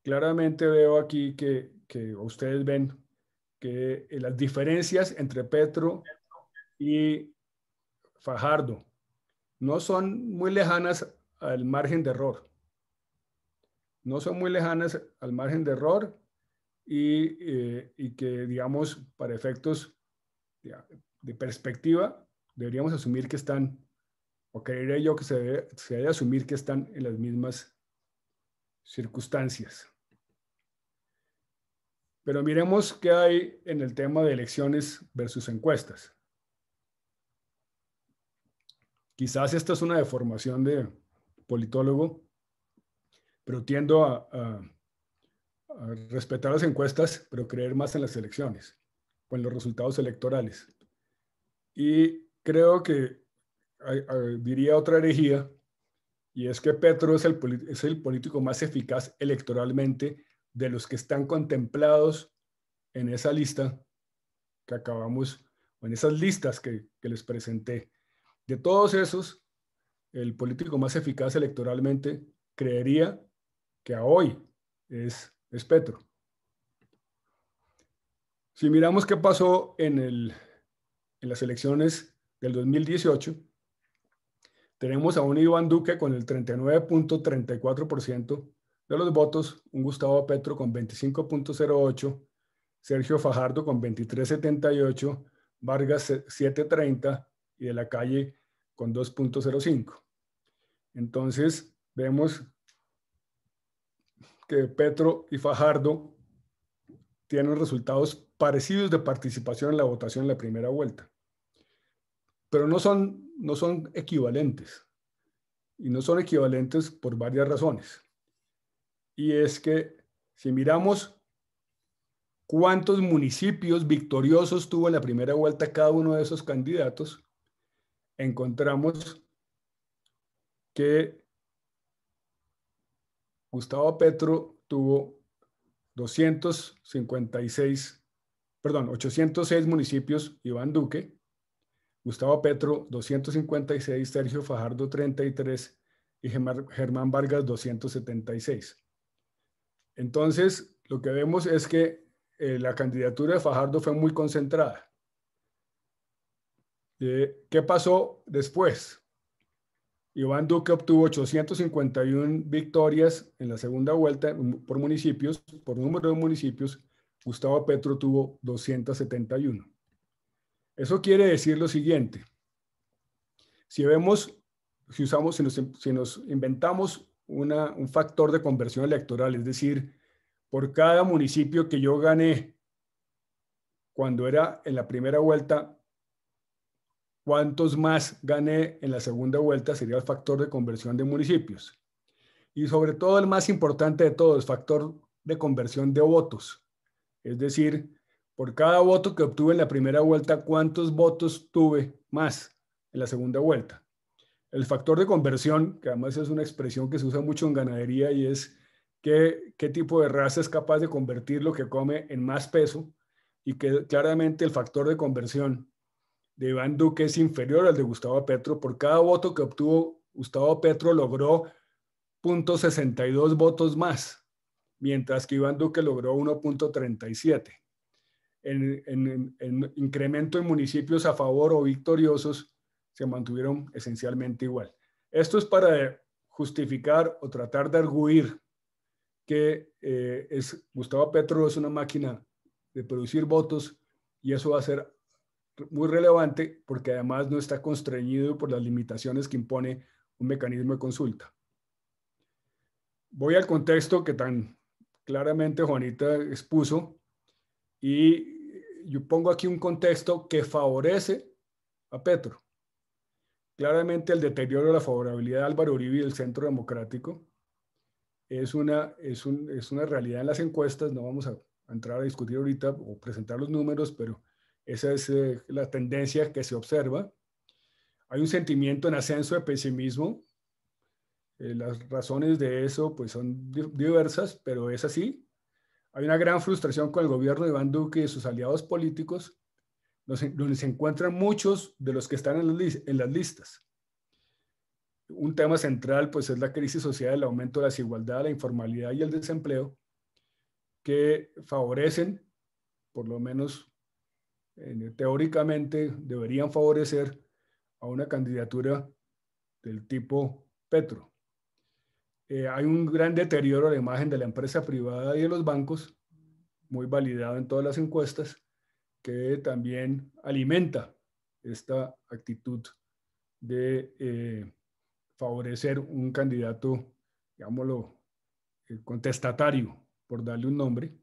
Claramente veo aquí que ustedes ven que las diferencias entre Petro y Fajardo no son muy lejanas al margen de error. No son muy lejanas al margen de error, y que, digamos, para efectos de perspectiva, deberíamos asumir que están, o creería yo que se debe asumir que están en las mismas circunstancias. Pero miremos qué hay en el tema de elecciones versus encuestas. Quizás esta es una deformación de politólogo, pero tiendo a respetar las encuestas, pero creer más en las elecciones o en los resultados electorales. Y creo que diría otra herejía, y es que Petro es el político más eficaz electoralmente de los que están contemplados en esa lista que acabamos, o en esas listas que les presenté. De todos esos, el político más eficaz electoralmente creería que a hoy es Petro. Si miramos qué pasó en las elecciones del 2018, tenemos a un Iván Duque con el 39.34% de los votos, un Gustavo Petro con 25.08%, Sergio Fajardo con 23.78%, Vargas 7.30% y De la Calle con 2.05%. Entonces, vemos que Petro y Fajardo tienen resultados parecidos de participación en la votación en la primera vuelta, pero no son equivalentes, y no son equivalentes por varias razones. Y es que si miramos cuántos municipios victoriosos tuvo en la primera vuelta cada uno de esos candidatos, encontramos que Gustavo Petro tuvo 256 806 municipios Iván Duque, Gustavo Petro 256, Sergio Fajardo 33 y Germán Vargas 276. Entonces, lo que vemos es que la candidatura de Fajardo fue muy concentrada. ¿Qué pasó después? Iván Duque obtuvo 851 victorias en la segunda vuelta por municipios, por número de municipios. Gustavo Petro tuvo 271. Eso quiere decir lo siguiente. Si nos inventamos un factor de conversión electoral, es decir, por cada municipio que yo gané cuando era en la primera vuelta, ¿cuántos más gané en la segunda vuelta? Sería el factor de conversión de municipios. Y sobre todo, el más importante de todo, el factor de conversión de votos. Es decir, por cada voto que obtuve en la primera vuelta, ¿cuántos votos tuve más en la segunda vuelta? El factor de conversión, que además es una expresión que se usa mucho en ganadería, y es qué tipo de raza es capaz de convertir lo que come en más peso, y que claramente el factor de conversión de Iván Duque es inferior al de Gustavo Petro. Por cada voto que obtuvo, Gustavo Petro logró 0.62 votos más, mientras que Iván Duque logró 1.37. En incremento en municipios a favor o victoriosos se mantuvieron esencialmente igual. Esto es para justificar o tratar de arguir que Gustavo Petro es una máquina de producir votos, y eso va a ser muy relevante porque además no está constreñido por las limitaciones que impone un mecanismo de consulta. Voy al contexto que tan claramente Juanita expuso, y yo pongo aquí un contexto que favorece a Petro. Claramente el deterioro de la favorabilidad de Álvaro Uribe y del Centro Democrático es una realidad en las encuestas. No vamos a entrar a discutir ahorita o presentar los números, pero esa es la tendencia que se observa. Hay un sentimiento en ascenso de pesimismo. Las razones de eso pues son diversas, pero es así. Hay una gran frustración con el gobierno de Iván Duque y sus aliados políticos, donde se encuentran muchos de los que están en las listas. Un tema central pues es la crisis social, el aumento de la desigualdad, la informalidad y el desempleo, que favorecen, por lo menos teóricamente, deberían favorecer a una candidatura del tipo Petro. Hay un gran deterioro de la imagen de la empresa privada y de los bancos, muy validado en todas las encuestas, que también alimenta esta actitud de favorecer un candidato, digámoslo, contestatario, por darle un nombre.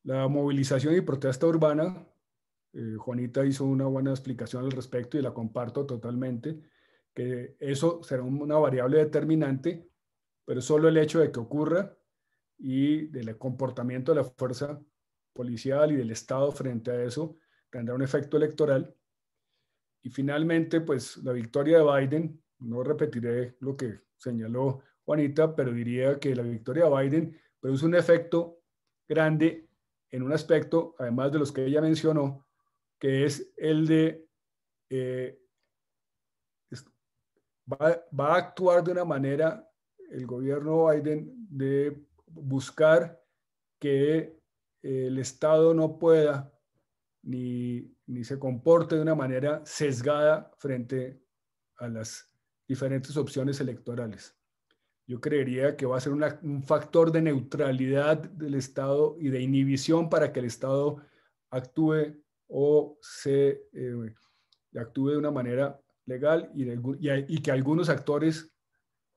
La movilización y protesta urbana, Juanita hizo una buena explicación al respecto y la comparto totalmente, que eso será una variable determinante, pero solo el hecho de que ocurra y del comportamiento de la fuerza policial y del Estado frente a eso tendrá un efecto electoral. Y finalmente, pues la victoria de Biden, no repetiré lo que señaló Juanita, pero diría que la victoria de Biden produce un efecto grande en un aspecto, además de los que ella mencionó, que es el de va a actuar de una manera el gobierno Biden de buscar que el Estado no pueda ni se comporte de una manera sesgada frente a las diferentes opciones electorales. Yo creería que va a ser un factor de neutralidad del Estado y de inhibición para que el Estado actúe o actúe de una manera legal y que algunos actores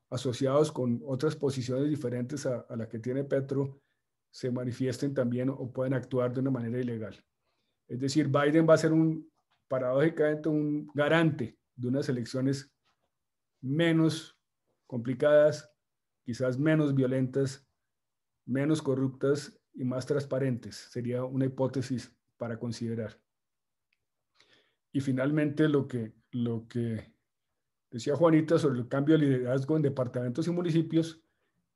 asociados con otras posiciones diferentes a la que tiene Petro se manifiesten también o pueden actuar de una manera ilegal. Es decir, Biden va a ser paradójicamente un garante de unas elecciones menos complicadas, quizás menos violentas, menos corruptas y más transparentes. Sería una hipótesis para considerar. Y finalmente lo que decía Juanita sobre el cambio de liderazgo en departamentos y municipios,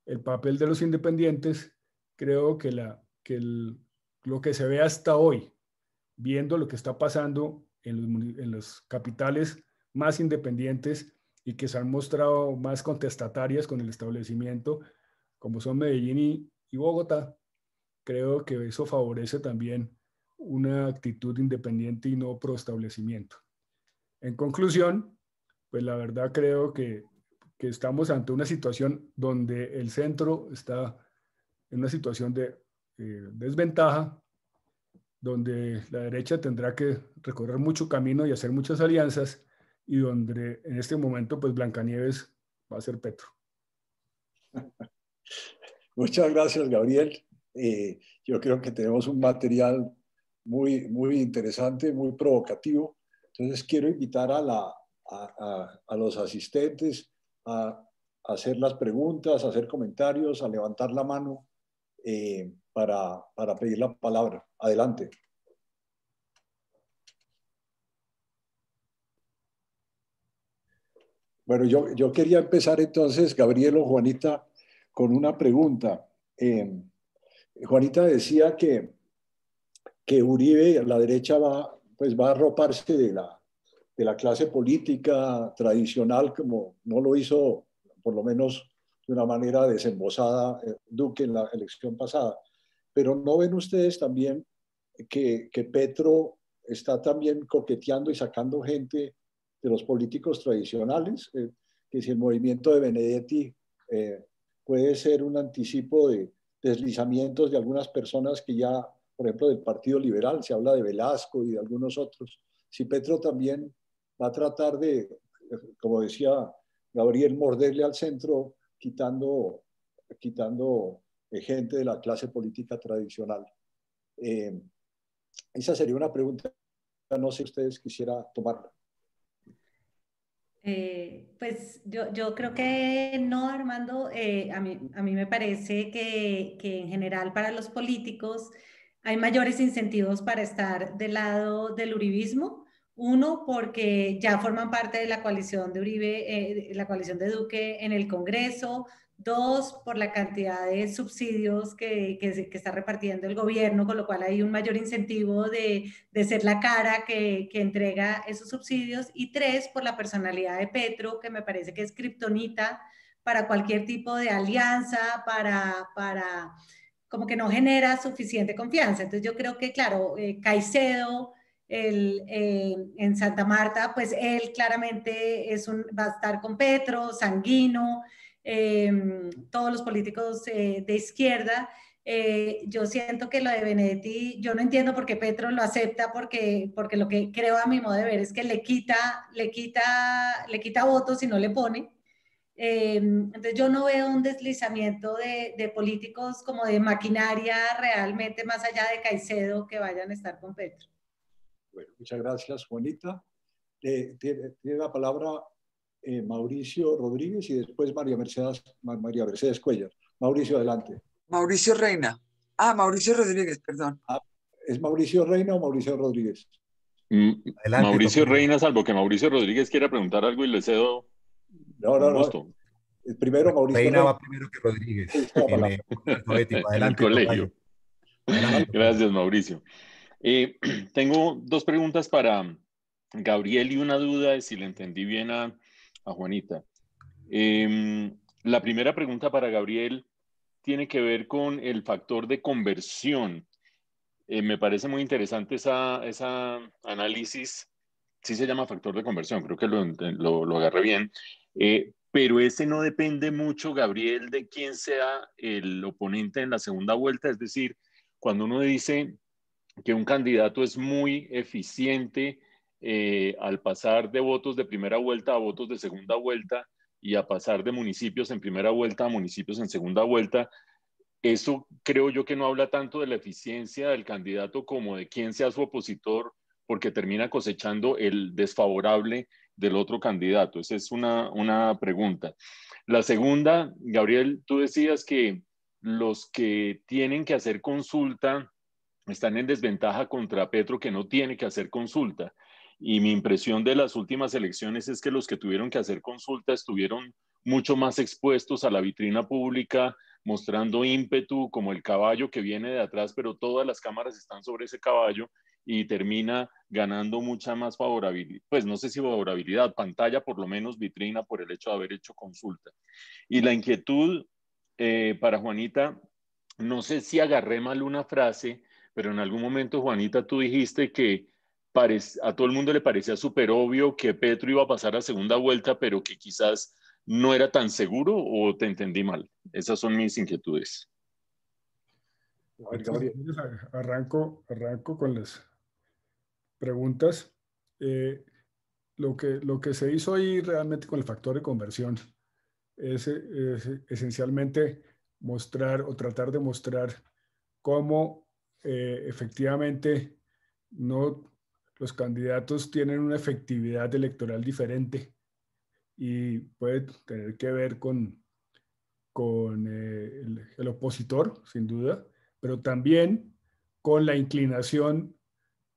el papel de los independientes, creo que lo que se ve hasta hoy, viendo lo que está pasando en los capitales más independientes y que se han mostrado más contestatarias con el establecimiento, como son Medellín y Bogotá, creo que eso favorece también una actitud independiente y no pro establecimiento. En conclusión, pues la verdad creo que estamos ante una situación donde el centro está en una situación de desventaja, donde la derecha tendrá que recorrer mucho camino y hacer muchas alianzas, y donde en este momento pues Blancanieves va a ser Petro. Muchas gracias, Gabriel. Yo creo que tenemos un material muy interesante, muy provocativo. Entonces quiero invitar a los asistentes a hacer las preguntas, a hacer comentarios, a levantar la mano para pedir la palabra. Adelante. Bueno, yo quería empezar entonces, Gabriel o Juanita, con una pregunta. Juanita decía que Uribe, la derecha va a arroparse de la clase política tradicional, como no lo hizo, por lo menos de una manera desembosada, Duque en la elección pasada. Pero ¿no ven ustedes también que Petro está también coqueteando y sacando gente de los políticos tradicionales? Que si el movimiento de Benedetti puede ser un anticipo de deslizamientos de algunas personas que ya, por ejemplo, del Partido Liberal, se habla de Velasco y de algunos otros. Si Petro también va a tratar de, como decía Gabriel, morderle al centro, quitando gente de la clase política tradicional. Esa sería una pregunta, no sé si ustedes quisiera tomarla. Pues yo creo que no, Armando. A mí me parece que en general para los políticos hay mayores incentivos para estar del lado del uribismo. Uno, porque ya forman parte de la coalición de Uribe, la coalición de Duque en el Congreso. Dos, por la cantidad de subsidios que está repartiendo el gobierno, con lo cual hay un mayor incentivo de ser la cara que entrega esos subsidios. Y tres, por la personalidad de Petro, que me parece que es kriptonita para cualquier tipo de alianza, para como que no genera suficiente confianza. Entonces yo creo que, claro, Caicedo en Santa Marta, pues él claramente va a estar con Petro, Sanguino, todos los políticos de izquierda. Yo siento que lo de Benedetti, yo no entiendo por qué Petro lo acepta, porque lo que creo a mi modo de ver es que le quita votos y no le pone. Entonces yo no veo un deslizamiento de políticos como de maquinaria realmente más allá de Caicedo que vayan a estar con Petro. Bueno, muchas gracias, Juanita. Tiene la palabra Mauricio Rodríguez y después María Mercedes Cuellar. Mauricio, adelante. Mauricio Reina. Mauricio Rodríguez, perdón. ¿Es Mauricio Reina o Mauricio Rodríguez? Adelante, Mauricio Reina, salvo que Mauricio Rodríguez quiera preguntar algo y le cedo. No. Primero Mauricio Reina va primero que Rodríguez. En el colegio. Gracias, Mauricio. Tengo dos preguntas para Gabriel y una duda de si le entendí bien a Juanita. La primera pregunta para Gabriel tiene que ver con el factor de conversión. Me parece muy interesante esa análisis. Sí se llama factor de conversión, creo que lo agarré bien. Pero ese no depende mucho, Gabriel, de quién sea el oponente en la segunda vuelta. Es decir, cuando uno dice que un candidato es muy eficiente al pasar de votos de primera vuelta a votos de segunda vuelta y a pasar de municipios en primera vuelta a municipios en segunda vuelta, eso creo yo que no habla tanto de la eficiencia del candidato como de quién sea su opositor, porque termina cosechando el desfavorable del otro candidato. Esa es una pregunta. La segunda, Gabriel, tú decías que los que tienen que hacer consulta están en desventaja contra Petro, que no tiene que hacer consulta. Y mi impresión de las últimas elecciones es que los que tuvieron que hacer consulta estuvieron mucho más expuestos a la vitrina pública mostrando ímpetu como el caballo que viene de atrás, pero todas las cámaras están sobre ese caballo y termina ganando mucha más favorabilidad, pues no sé si favorabilidad, pantalla, por lo menos vitrina por el hecho de haber hecho consulta. Y la inquietud para Juanita, no sé si agarré mal una frase, pero en algún momento, Juanita, tú dijiste que a todo el mundo le parecía súper obvio que Petro iba a pasar a segunda vuelta, pero que quizás no era tan seguro, ¿o te entendí mal? Esas son mis inquietudes. Entonces, arranco con las preguntas. Lo que se hizo ahí realmente con el factor de conversión es esencialmente mostrar o tratar de mostrar cómo efectivamente los candidatos tienen una efectividad electoral diferente y puede tener que ver con el opositor, sin duda, pero también con la inclinación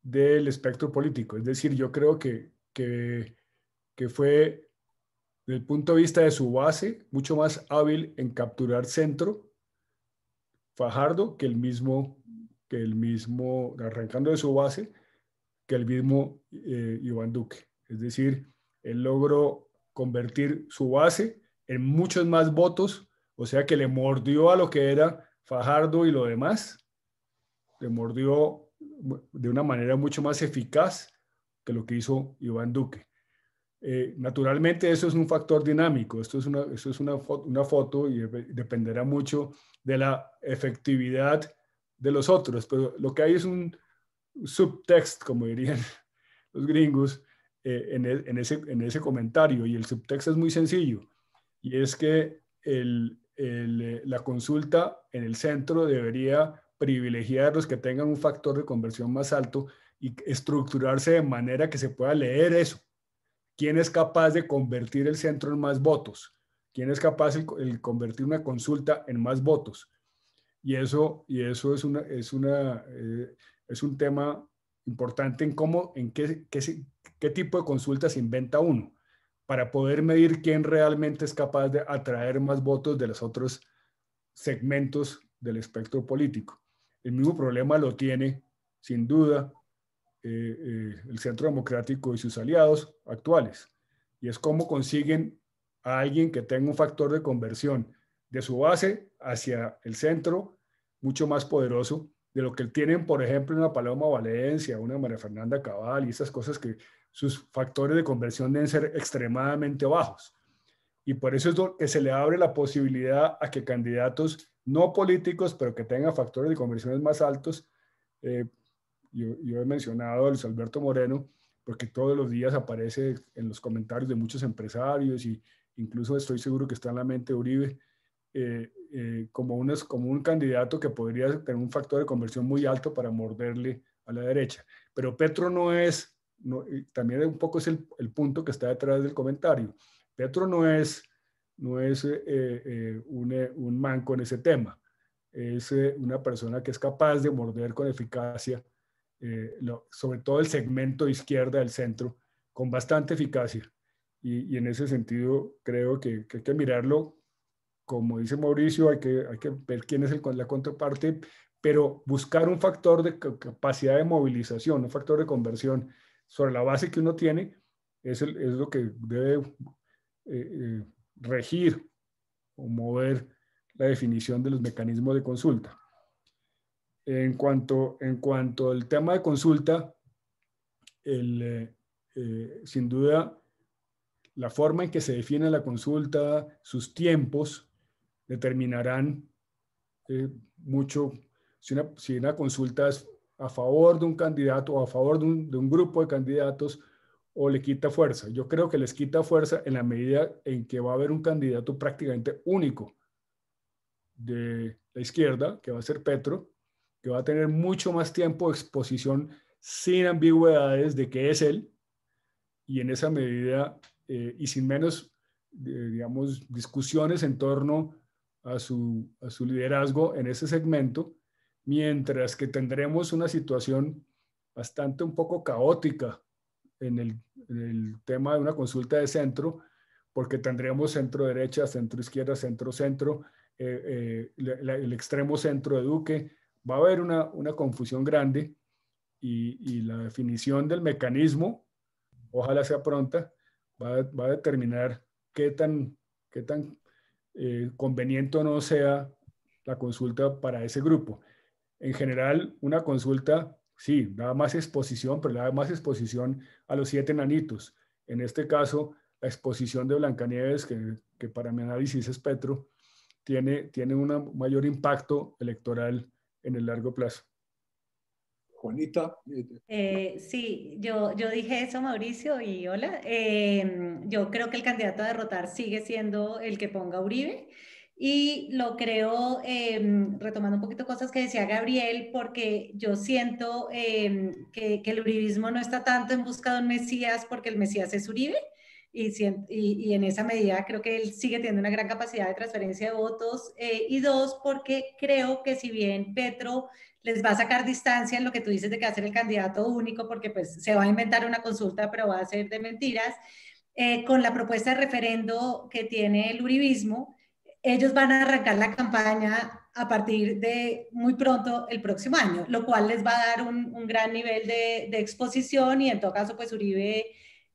del espectro político. Es decir, yo creo que fue, desde el punto de vista de su base, mucho más hábil en capturar centro Fajardo que el mismo, arrancando de su base, que el mismo Iván Duque. Es decir, él logró convertir su base en muchos más votos, o sea que le mordió a lo que era Fajardo y lo demás, le mordió de una manera mucho más eficaz que lo que hizo Iván Duque. Naturalmente eso es un factor dinámico, esto es una foto y dependerá mucho de la efectividad de los otros, pero lo que hay es un subtext, como dirían los gringos, en ese comentario, y el subtexto es muy sencillo, y es que la consulta en el centro debería privilegiar los que tengan un factor de conversión más alto y estructurarse de manera que se pueda leer eso. ¿Quién es capaz de convertir el centro en más votos? ¿Quién es capaz de convertir una consulta en más votos? Y eso es un tema importante en qué tipo de consulta se inventa uno, para poder medir quién realmente es capaz de atraer más votos de los otros segmentos del espectro político. El mismo problema lo tiene, sin duda, el Centro Democrático y sus aliados actuales, y es cómo consiguen a alguien que tenga un factor de conversión de su base hacia el centro mucho más poderoso de lo que tienen, por ejemplo, una Paloma Valencia, una María Fernanda Cabal y esas cosas que sus factores de conversión deben ser extremadamente bajos. Y por eso es que se le abre la posibilidad a que candidatos no políticos, pero que tengan factores de conversión más altos, yo he mencionado a Luis Alberto Moreno, porque todos los días aparece en los comentarios de muchos empresarios y incluso estoy seguro que está en la mente de Uribe, como un candidato que podría tener un factor de conversión muy alto para morderle a la derecha. Pero Petro también un poco es el punto que está detrás del comentario. Petro no es un manco en ese tema. Es una persona que es capaz de morder con eficacia sobre todo el segmento de izquierda del centro, con bastante eficacia. Y en ese sentido creo que hay que mirarlo, como dice Mauricio, hay que ver quién es la contraparte, pero buscar un factor de capacidad de movilización, un factor de conversión sobre la base que uno tiene, es lo que debe regir o mover la definición de los mecanismos de consulta. En cuanto al tema de consulta, sin duda, la forma en que se define la consulta, sus tiempos, determinarán mucho si una consulta es a favor de un candidato o a favor de un grupo de candidatos o le quita fuerza. Yo creo que les quita fuerza en la medida en que va a haber un candidato prácticamente único de la izquierda, que va a ser Petro, que va a tener mucho más tiempo de exposición sin ambigüedades de que es él, y en esa medida y sin menos, digamos, discusiones en torno a su liderazgo en ese segmento, mientras que tendremos una situación bastante un poco caótica en el tema de una consulta de centro, porque tendremos centro derecha, centro izquierda, centro centro, el extremo centro de Duque. Va a haber una confusión grande y la definición del mecanismo, ojalá sea pronta, va a determinar qué tan conveniente o no sea la consulta para ese grupo. En general, una consulta, sí, da más exposición, pero da más exposición a los 7 enanitos. En este caso, la exposición de Blancanieves, que para mi análisis es Petro, tiene un mayor impacto electoral en el largo plazo. Juanita. Sí, yo dije eso, Mauricio, y hola. Yo creo que el candidato a derrotar sigue siendo el que ponga Uribe. Y lo creo, retomando un poquito cosas que decía Gabriel, porque yo siento que el uribismo no está tanto en busca de un Mesías, porque el Mesías es Uribe. Y en esa medida creo que él sigue teniendo una gran capacidad de transferencia de votos. Y dos, porque creo que si bien Petro les va a sacar distancia en lo que tú dices de que va a ser el candidato único, porque pues se va a inventar una consulta, pero va a ser de mentiras, con la propuesta de referendo que tiene el uribismo, ellos van a arrancar la campaña a partir de muy pronto el próximo año, lo cual les va a dar un gran nivel de exposición y en todo caso, pues Uribe,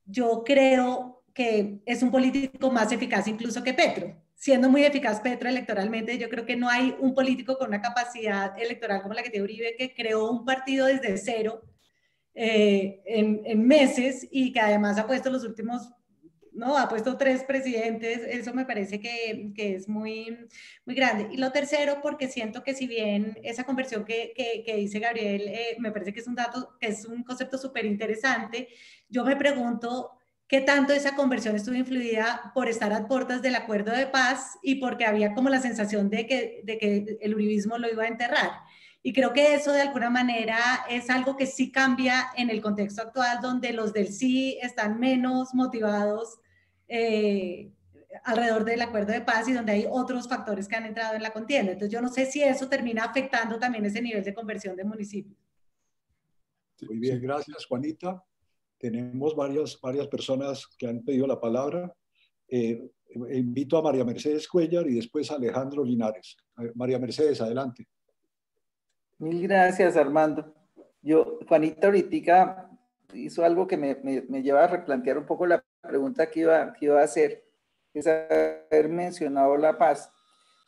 yo creo que es un político más eficaz incluso que Petro. Siendo muy eficaz Petro electoralmente, yo creo que no hay un político con una capacidad electoral como la que tiene Uribe, que creó un partido desde cero en meses y que además ha puesto los últimos, ¿no? Ha puesto 3 presidentes, eso me parece que es muy, muy grande. Y lo tercero, porque siento que si bien esa conversión que dice Gabriel, me parece que es un dato, que es un concepto súper interesante, yo me pregunto qué tanto esa conversión estuvo influida por estar a puertas del acuerdo de paz y porque había como la sensación de que el uribismo lo iba a enterrar. Y creo que eso de alguna manera es algo que sí cambia en el contexto actual, donde los del sí están menos motivados alrededor del acuerdo de paz y donde hay otros factores que han entrado en la contienda. Entonces yo no sé si eso termina afectando también ese nivel de conversión de municipios. Muy bien, gracias Juanita. Tenemos varias personas que han pedido la palabra. Invito a María Mercedes Cuellar y después a Alejandro Linares. María Mercedes, adelante. Mil gracias, Armando. Juanita ahorita hizo algo que me lleva a replantear un poco la pregunta que iba a hacer, que es haber mencionado la paz.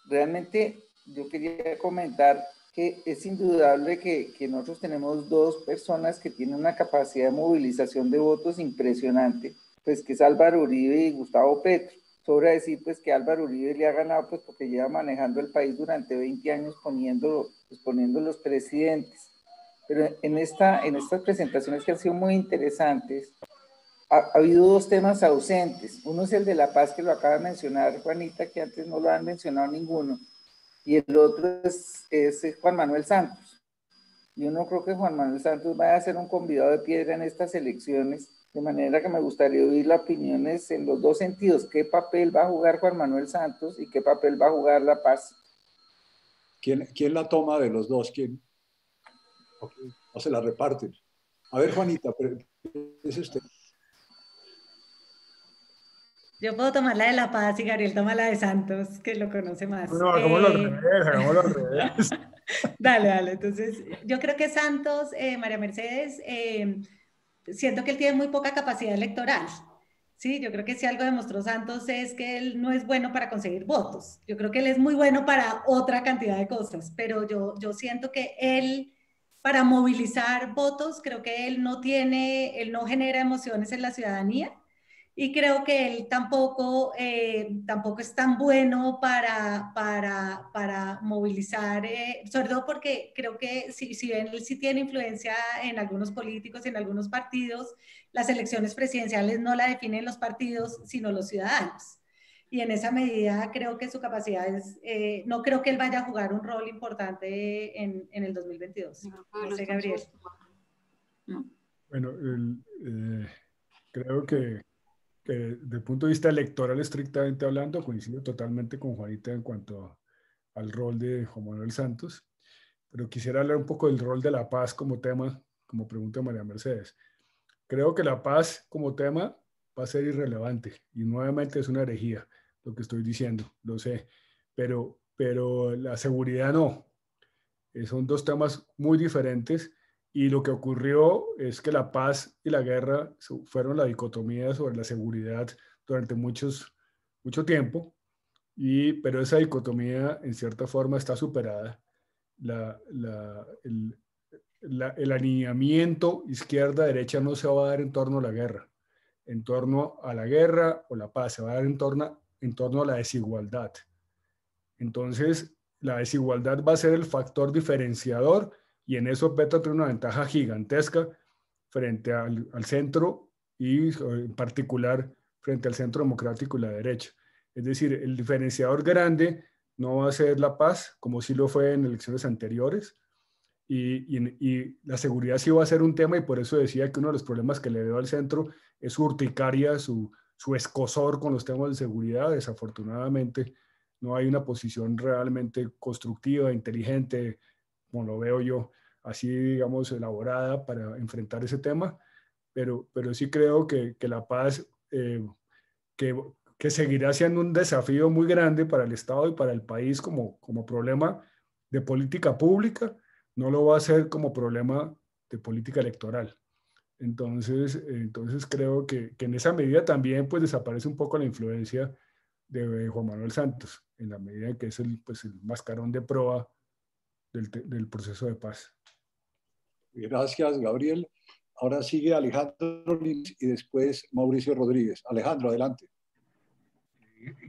Realmente yo quería comentar que es indudable que nosotros tenemos 2 personas que tienen una capacidad de movilización de votos impresionante, pues que es Álvaro Uribe y Gustavo Petro. Sobra decir pues que Álvaro Uribe le ha ganado pues porque lleva manejando el país durante 20 años poniendo los presidentes. Pero en estas presentaciones que han sido muy interesantes, ha habido 2 temas ausentes. Uno es el de la paz, que lo acaba de mencionar Juanita, que antes no lo han mencionado ninguno, y el otro es Juan Manuel Santos. Yo no creo que Juan Manuel Santos vaya a ser un convidado de piedra en estas elecciones, de manera que me gustaría oír las opiniones en los 2 sentidos. ¿Qué papel va a jugar Juan Manuel Santos y qué papel va a jugar la paz? ¿Quién la toma de los 2? ¿Quién? Okay. O se la reparten. A ver, Juanita, ¿es usted? Yo puedo tomar la de La Paz y Gabriel toma la de Santos, que lo conoce más. No, hagámoslo al revés, hagámoslo al revés. Dale. Entonces, yo creo que Santos, María Mercedes, siento que él tiene muy poca capacidad electoral. Sí, yo creo que si algo demostró Santos es que él no es bueno para conseguir votos. Yo creo que él es muy bueno para otra cantidad de cosas, pero yo siento que él, para movilizar votos, creo que él no genera emociones en la ciudadanía. Y creo que él tampoco es tan bueno para movilizar, sobre todo porque creo que si bien él sí tiene influencia en algunos políticos y en algunos partidos, las elecciones presidenciales no la definen los partidos, sino los ciudadanos. Y en esa medida creo que su capacidad es, no creo que él vaya a jugar un rol importante en el 2022. No sé, Gabriel. Bueno, creo que desde el punto de vista electoral estrictamente hablando, coincido totalmente con Juanita en cuanto al rol de Juan Manuel Santos, pero quisiera hablar un poco del rol de la paz como tema, como pregunta María Mercedes. Creo que la paz como tema va a ser irrelevante y nuevamente es una herejía lo que estoy diciendo, lo sé, pero pero la seguridad no. Son dos temas muy diferentes, y lo que ocurrió es que la paz y la guerra fueron la dicotomía sobre la seguridad durante mucho tiempo, pero esa dicotomía en cierta forma está superada. El alineamiento izquierda-derecha no se va a dar en torno a la guerra, en torno a la guerra o la paz, se va a dar en torno a la desigualdad. Entonces, la desigualdad va a ser el factor diferenciador, y en eso Petro tiene una ventaja gigantesca frente al centro, y en particular frente al centro democrático y la derecha. Es decir, el diferenciador grande no va a ser la paz, como sí lo fue en elecciones anteriores, y la seguridad sí va a ser un tema, y por eso decía que uno de los problemas que le veo al centro es su urticaria, su escozor con los temas de seguridad. Desafortunadamente, no hay una posición realmente constructiva, inteligente, como lo veo yo, así, digamos, elaborada para enfrentar ese tema, pero sí creo que la paz, que seguirá siendo un desafío muy grande para el Estado y para el país como problema de política pública, no lo va a hacer como problema de política electoral. Entonces creo que en esa medida también pues desaparece un poco la influencia de Juan Manuel Santos, en la medida que es el mascarón de proa del proceso de paz. Gracias, Gabriel. Ahora sigue Alejandro Lins y después Mauricio Rodríguez. Alejandro, adelante.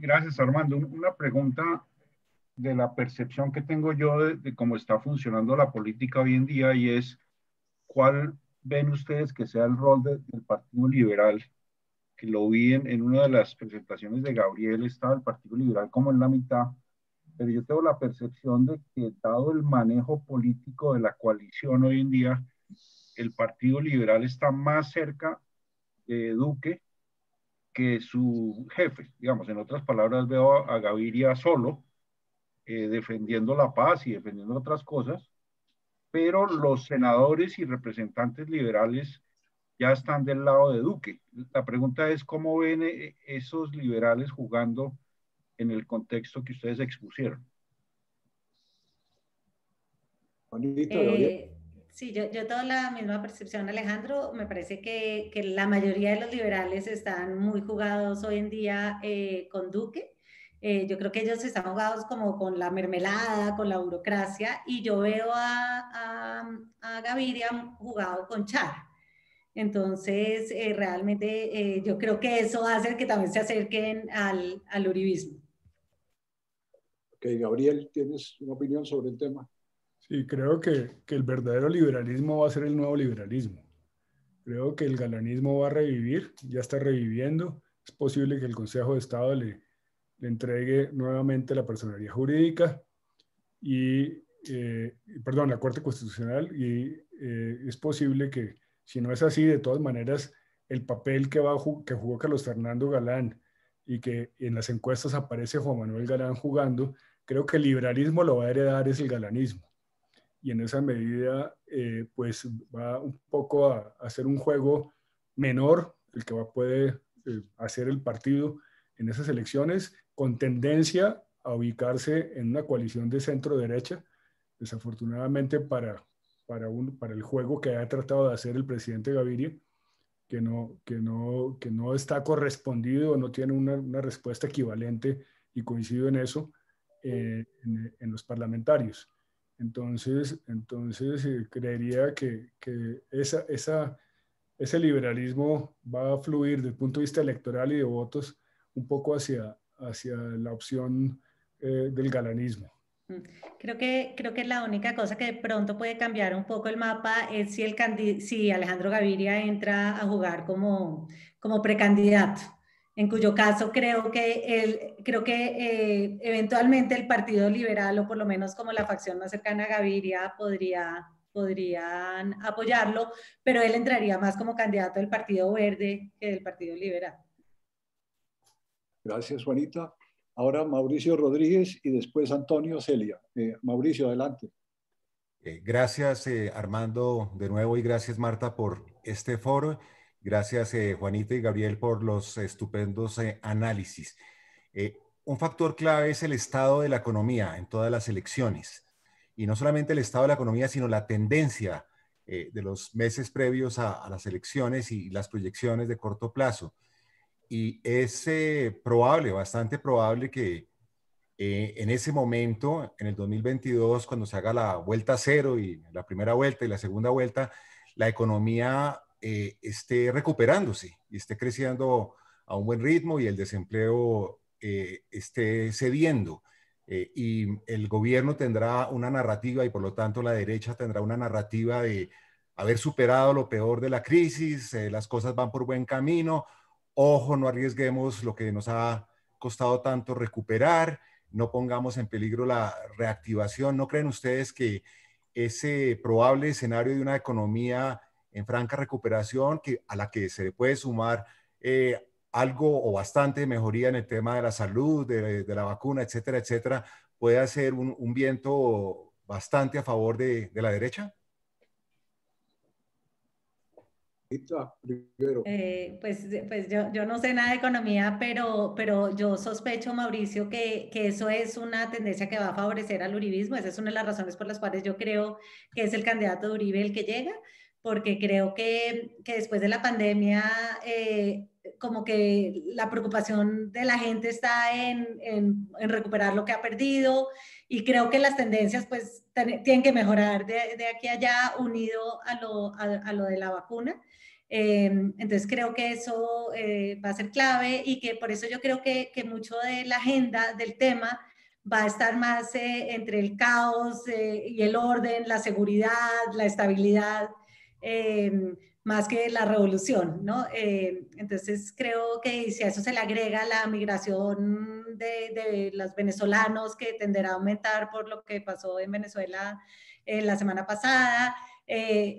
Gracias, Armando. Una pregunta de la percepción que tengo yo de cómo está funcionando la política hoy en día, y es, ¿cuál ven ustedes que sea el rol del Partido Liberal? Que lo vi en una de las presentaciones de Gabriel, estaba el Partido Liberal como en la mitad, pero yo tengo la percepción de que, dado el manejo político de la coalición hoy en día, el Partido Liberal está más cerca de Duque que su jefe. Digamos, en otras palabras, veo a Gaviria solo, defendiendo la paz y defendiendo otras cosas, pero los senadores y representantes liberales ya están del lado de Duque. La pregunta es, ¿cómo ven esos liberales jugando en el contexto que ustedes expusieron? Sí, yo tengo la misma percepción, Alejandro. Me parece que la mayoría de los liberales están muy jugados hoy en día con Duque. Yo creo que ellos están jugados como con la mermelada, con la burocracia, y yo veo a Gaviria jugado con Char. Entonces, realmente yo creo que eso hace que también se acerquen al uribismo. Ok, Gabriel, ¿tienes una opinión sobre el tema? Sí, creo que el verdadero liberalismo va a ser el nuevo liberalismo. Creo que el galanismo va a revivir, ya está reviviendo. Es posible que el Consejo de Estado le entregue nuevamente la personería jurídica la Corte Constitucional, y es posible que, si no es así, de todas maneras, el papel que jugó Carlos Fernando Galán, y que en las encuestas aparece Juan Manuel Galán jugando, creo que el liberalismo lo va a heredar es el galanismo. Y en esa medida, pues va un poco a hacer un juego menor el que puede hacer el partido en esas elecciones, con tendencia a ubicarse en una coalición de centro-derecha, desafortunadamente para el juego que ha tratado de hacer el presidente Gaviria, que no está correspondido, no tiene una respuesta equivalente, y coincido en eso, en los parlamentarios. Entonces creería que ese liberalismo va a fluir desde el punto de vista electoral y de votos un poco hacia la opción del galanismo. Creo que la única cosa que de pronto puede cambiar un poco el mapa es si Alejandro Gaviria entra a jugar como precandidato, en cuyo caso creo que eventualmente el Partido Liberal, o por lo menos como la facción más cercana a Gaviria, podrían apoyarlo, pero él entraría más como candidato del Partido Verde que del Partido Liberal. Gracias, Juanita. Ahora Mauricio Rodríguez y después Antonio Celia. Mauricio, adelante. Gracias, Armando, de nuevo, y gracias, Marta, por este foro. Gracias, Juanita y Gabriel, por los estupendos análisis. un factor clave es el estado de la economía en todas las elecciones. Y no solamente el estado de la economía, sino la tendencia de los meses previos a las elecciones y las proyecciones de corto plazo. Y es probable, bastante probable que en ese momento, en el 2022, cuando se haga la vuelta cero y la primera vuelta y la segunda vuelta, la economía esté recuperándose y esté creciendo a un buen ritmo y el desempleo esté cediendo. Y el gobierno tendrá una narrativa y por lo tanto la derecha tendrá una narrativa de haber superado lo peor de la crisis, las cosas van por buen camino, ojo, no arriesguemos lo que nos ha costado tanto recuperar, no pongamos en peligro la reactivación. ¿No creen ustedes que ese probable escenario de una economía en franca recuperación, a la que se le puede sumar algo o bastante mejoría en el tema de la salud, de la vacuna, etcétera, etcétera, puede ser un viento bastante a favor de la derecha? Pues yo no sé nada de economía, pero yo sospecho, Mauricio, que eso es una tendencia que va a favorecer al uribismo. Esa es una de las razones por las cuales yo creo que es el candidato de Uribe el que llega, porque creo que después de la pandemia, como que la preocupación de la gente está en recuperar lo que ha perdido, y creo que las tendencias pues tienen que mejorar de aquí a allá, unido a lo de la vacuna. Entonces creo que eso va a ser clave, y que por eso yo creo que mucho de la agenda del tema va a estar más entre el caos y el orden, la seguridad, la estabilidad, más que la revolución, ¿no? Entonces creo que si a eso se le agrega la migración de los venezolanos, que tenderá a aumentar por lo que pasó en Venezuela la semana pasada,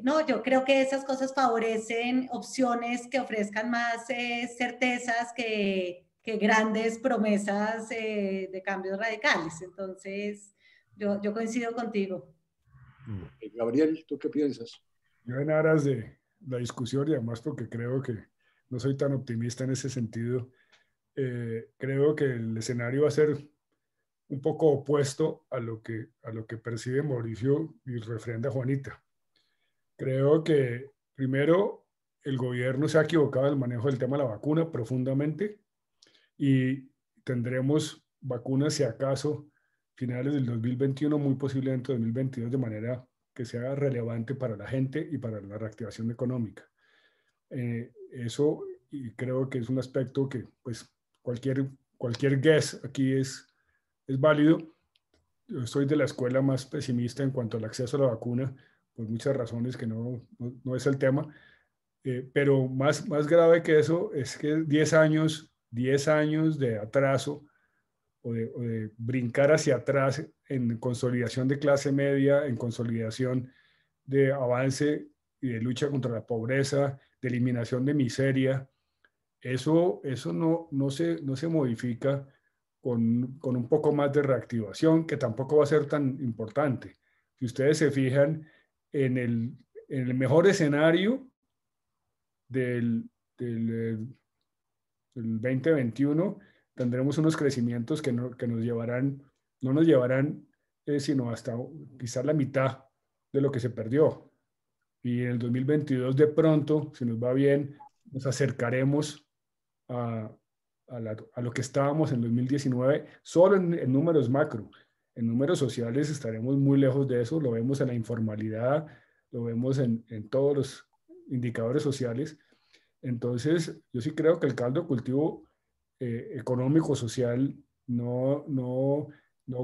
no, yo creo que esas cosas favorecen opciones que ofrezcan más certezas que grandes promesas de cambios radicales. Entonces, yo coincido contigo. Gabriel, ¿tú qué piensas? Yo en aras de la discusión, y además porque creo que no soy tan optimista en ese sentido, creo que el escenario va a ser un poco opuesto a lo que percibe Mauricio y refrenda Juanita. Creo que primero el gobierno se ha equivocado en el manejo del tema de la vacuna profundamente, y tendremos vacunas, si acaso, finales del 2021, muy posiblemente 2022, de manera que sea relevante para la gente y para la reactivación económica. Eso, y creo que es un aspecto que pues cualquier guess aquí es válido. Yo soy de la escuela más pesimista en cuanto al acceso a la vacuna, por muchas razones que no es el tema, pero más grave que eso es que 10 años de atraso o de brincar hacia atrás en consolidación de clase media, en consolidación de avance y de lucha contra la pobreza, de eliminación de miseria. Eso no se modifica con un poco más de reactivación, que tampoco va a ser tan importante. Si ustedes se fijan, en el mejor escenario del 2021, tendremos unos crecimientos que no nos llevarán sino hasta quizás la mitad de lo que se perdió. Y en el 2022, de pronto, si nos va bien, nos acercaremos a lo que estábamos en 2019, solo en números macro. En números sociales estaremos muy lejos de eso, lo vemos en la informalidad, lo vemos en todos los indicadores sociales. Entonces, yo sí creo que el caldo de cultivo económico, social, no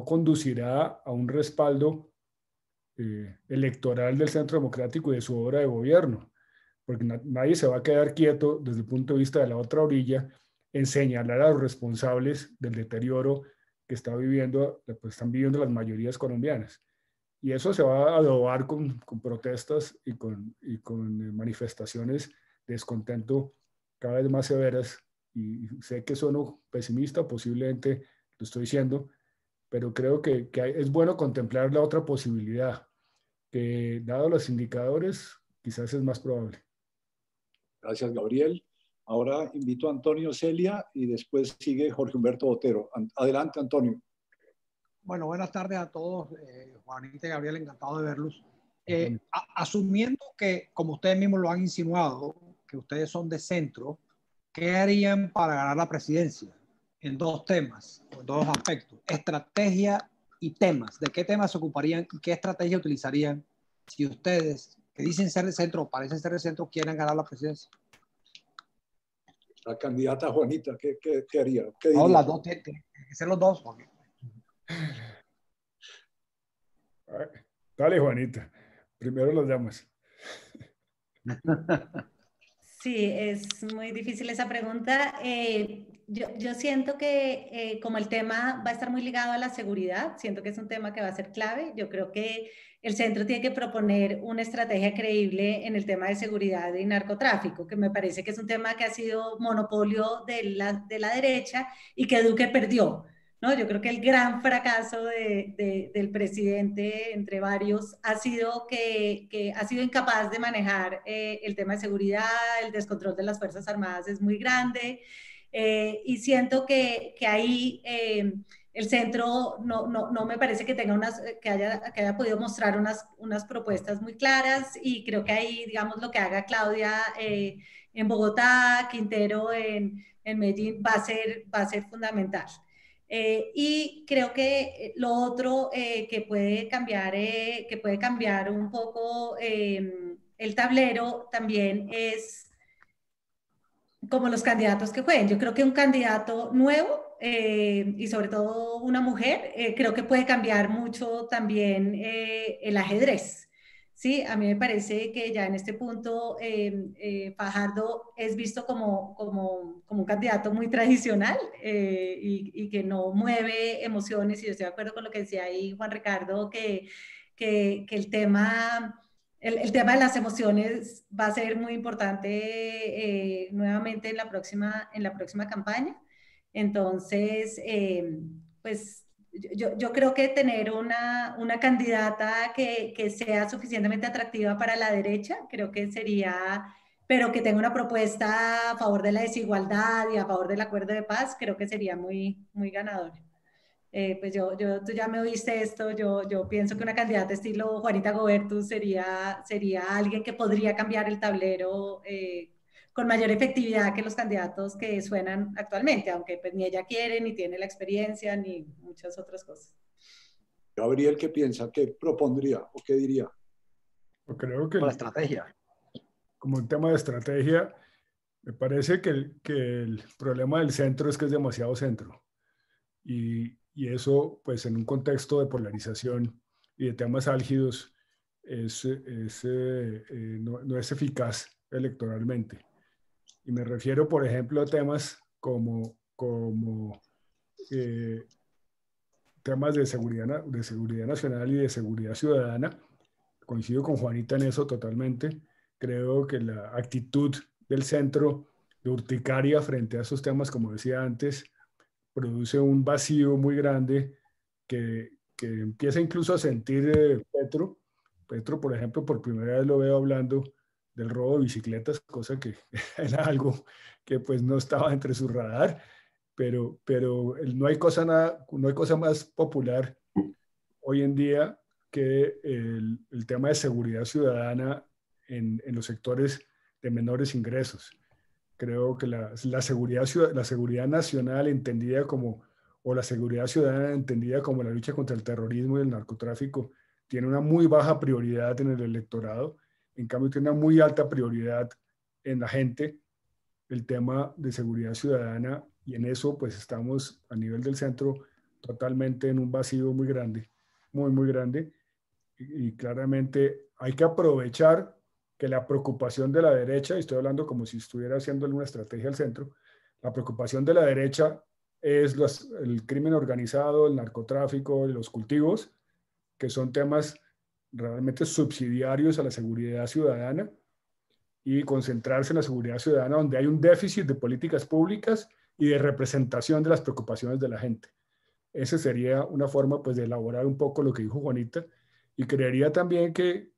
conducirá a un respaldo electoral del Centro Democrático y de su obra de gobierno, porque nadie se va a quedar quieto desde el punto de vista de la otra orilla en señalar a los responsables del deterioro que están viviendo las mayorías colombianas. Y eso se va a adobar con protestas y con manifestaciones de descontento cada vez más severas. Y sé que sueno pesimista, posiblemente lo estoy diciendo, pero creo que es bueno contemplar la otra posibilidad, que dado los indicadores, quizás es más probable. Gracias, Gabriel. Ahora invito a Antonio Celia y después sigue Jorge Humberto Botero. Adelante, Antonio. Bueno, buenas tardes a todos. Juanita y Gabriel, encantado de verlos. Asumiendo que, como ustedes mismos lo han insinuado, que ustedes son de centro, ¿qué harían para ganar la presidencia? En dos temas, en dos aspectos: estrategia y temas. ¿De qué temas se ocuparían y qué estrategia utilizarían si ustedes, que dicen ser de centro o parecen ser de centro, quieren ganar la presidencia? La candidata Juanita, ¿qué haría? ¿Qué no, diría? las dos, tienen que ser los dos. Porque... Dale, Juanita. Primero los llamas. Sí, es muy difícil esa pregunta. Yo siento que como el tema va a estar muy ligado a la seguridad, siento que es un tema que va a ser clave. Yo creo que el centro tiene que proponer una estrategia creíble en el tema de seguridad y narcotráfico, que me parece que es un tema que ha sido monopolio de la derecha y que Duque perdió, ¿no? Yo creo que el gran fracaso del presidente, entre varios, ha sido que ha sido incapaz de manejar el tema de seguridad. El descontrol de las Fuerzas Armadas es muy grande, y siento que ahí el centro no me parece que tenga que haya podido mostrar unas propuestas muy claras, y creo que ahí, digamos, lo que haga Claudia en Bogotá, Quintero en Medellín, va a ser fundamental. Y creo que lo otro que puede cambiar un poco el tablero también es como los candidatos que jueguen. Yo creo que un candidato nuevo y sobre todo una mujer, creo que puede cambiar mucho también el ajedrez. Sí, a mí me parece que ya en este punto Fajardo es visto como un candidato muy tradicional y que no mueve emociones, y yo estoy de acuerdo con lo que decía ahí Juan Ricardo, que el tema de las emociones va a ser muy importante nuevamente en la próxima campaña. Entonces, pues yo creo que tener una candidata que sea suficientemente atractiva para la derecha, creo que sería, pero que tenga una propuesta a favor de la desigualdad y a favor del acuerdo de paz, creo que sería muy, muy ganador. Pues tú ya me oíste esto, yo pienso que una candidata estilo Juanita Gobertus sería alguien que podría cambiar el tablero con mayor efectividad que los candidatos que suenan actualmente, aunque pues ni ella quiere, ni tiene la experiencia, ni muchas otras cosas. Gabriel, ¿qué piensa? ¿Qué propondría o qué diría? Yo creo que la estrategia. Como un tema de estrategia, me parece que el problema del centro es que es demasiado centro. Y eso, pues en un contexto de polarización y de temas álgidos, no es eficaz electoralmente. Y me refiero, por ejemplo, a temas como temas de seguridad nacional y de seguridad ciudadana. Coincido con Juanita en eso totalmente. Creo que la actitud del centro de urticaria frente a esos temas, como decía antes, produce un vacío muy grande que empieza incluso a sentir Petro. Petro, por ejemplo, por primera vez lo veo hablando del robo de bicicletas, cosa que era algo que pues no estaba entre su radar, pero no hay cosa más popular hoy en día que el tema de seguridad ciudadana en los sectores de menores ingresos. Creo que la seguridad nacional entendida como, o la seguridad ciudadana entendida como la lucha contra el terrorismo y el narcotráfico, tiene una muy baja prioridad en el electorado. En cambio, tiene una muy alta prioridad en la gente el tema de seguridad ciudadana, y en eso pues estamos a nivel del centro totalmente en un vacío muy grande, muy, muy grande. Y claramente hay que aprovechar que la preocupación de la derecha, y estoy hablando como si estuviera haciendo alguna estrategia al centro, la preocupación de la derecha es el crimen organizado, el narcotráfico, los cultivos, que son temas realmente subsidiarios a la seguridad ciudadana, y concentrarse en la seguridad ciudadana donde hay un déficit de políticas públicas y de representación de las preocupaciones de la gente. Esa sería una forma pues de elaborar un poco lo que dijo Juanita. Y creería también que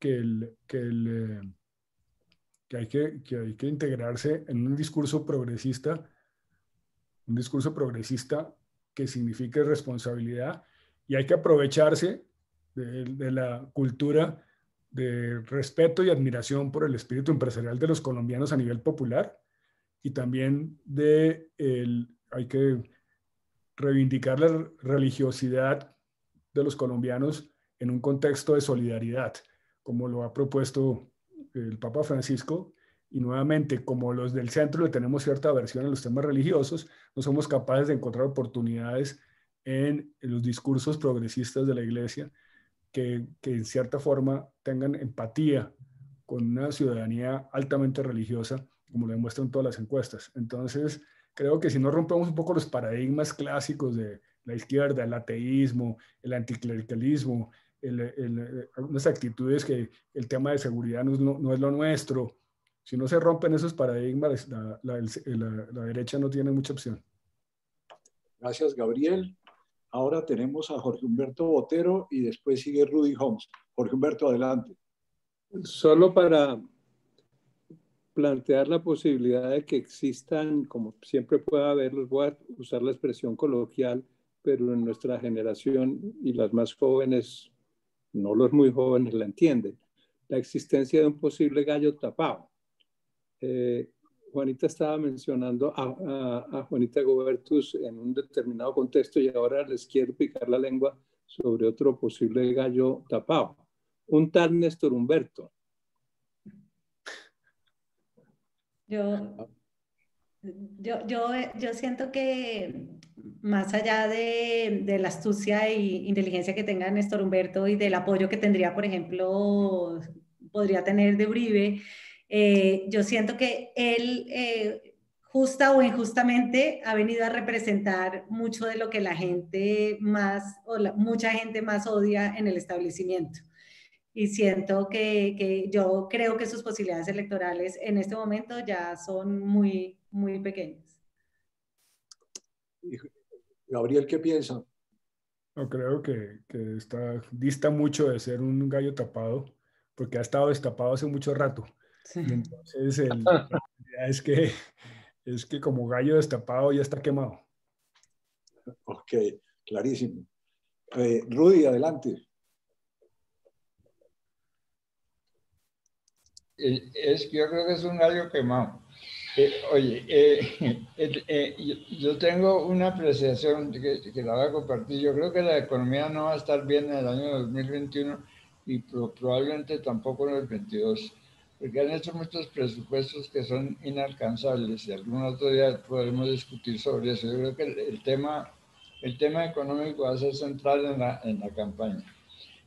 que hay que integrarse en un discurso progresista que signifique responsabilidad, y hay que aprovecharse de la cultura de respeto y admiración por el espíritu empresarial de los colombianos a nivel popular, y también hay que reivindicar la religiosidad de los colombianos en un contexto de solidaridad, como lo ha propuesto el Papa Francisco. Y nuevamente, como los del centro le tenemos cierta aversión a los temas religiosos, no somos capaces de encontrar oportunidades en los discursos progresistas de la Iglesia que en cierta forma tengan empatía con una ciudadanía altamente religiosa, como lo demuestran todas las encuestas. Entonces, creo que si no rompemos un poco los paradigmas clásicos de la izquierda, el ateísmo, el anticlericalismo, unas actitudes que el tema de seguridad no es lo nuestro, si no se rompen esos paradigmas, la derecha no tiene mucha opción. Gracias, Gabriel. Ahora tenemos a Jorge Humberto Botero y después sigue Rudy Holmes. Jorge Humberto, adelante. Solo para plantear la posibilidad de que existan, como siempre puede haberlos, voy a usar la expresión coloquial, pero en nuestra generación y las más jóvenes, no los muy jóvenes, la entienden, la existencia de un posible gallo tapado. Juanita estaba mencionando a Juanita Gobertus en un determinado contexto, y ahora les quiero picar la lengua sobre otro posible gallo tapado. Un tal Néstor Humberto. Yo siento que más allá de la astucia e inteligencia que tenga Néstor Humberto y del apoyo que tendría, por ejemplo, podría tener de Uribe, yo siento que él, justa o injustamente, ha venido a representar mucho de lo que la gente más, mucha gente más odia en el establecimiento. Y siento que yo creo que sus posibilidades electorales en este momento ya son muy, muy pequeñas. Gabriel, ¿qué piensa? No, creo que dista mucho de ser un gallo tapado, porque ha estado destapado hace mucho rato. Sí. Y entonces la realidad es que como gallo destapado ya está quemado. Ok, clarísimo. Rudy, adelante. Yo creo que es un gallo quemado. Yo tengo una apreciación que la voy a compartir. Yo creo que la economía no va a estar bien en el año 2021 y probablemente tampoco en el 2022, porque han hecho muchos presupuestos que son inalcanzables, y algún otro día podremos discutir sobre eso. Yo creo que el tema económico va a ser central en la campaña.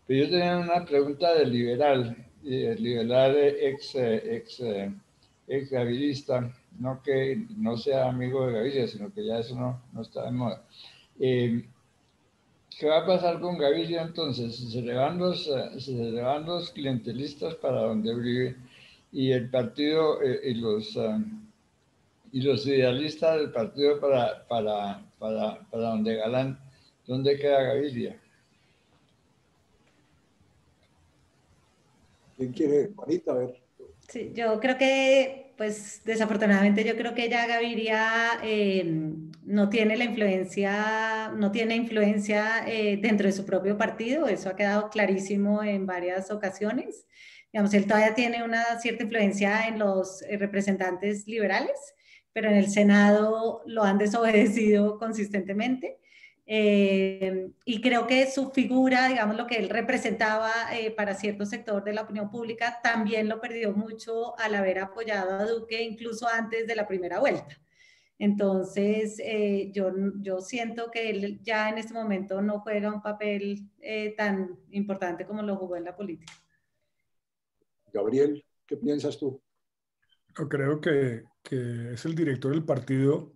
Pero yo tenía una pregunta del liberal ex gaviria, no que no sea amigo de Gaviria, sino que ya eso no está de moda. ¿Qué va a pasar con Gaviria entonces? Se le van los clientelistas para donde Uribe, y el partido y los idealistas del partido para donde Galán. ¿Dónde queda Gaviria? ¿Quién quiere? Juanita, a ver. Sí, yo creo que, pues desafortunadamente, yo creo que ya Gaviria no tiene influencia dentro de su propio partido. Eso ha quedado clarísimo en varias ocasiones. Digamos, él todavía tiene una cierta influencia en los representantes liberales, pero en el Senado lo han desobedecido consistentemente. Y creo que su figura, digamos, lo que él representaba para cierto sector de la opinión pública, también lo perdió mucho al haber apoyado a Duque incluso antes de la primera vuelta. Entonces, yo siento que él ya en este momento no juega un papel tan importante como lo jugó en la política. Gabriel, ¿qué piensas tú? Yo creo que es el director del partido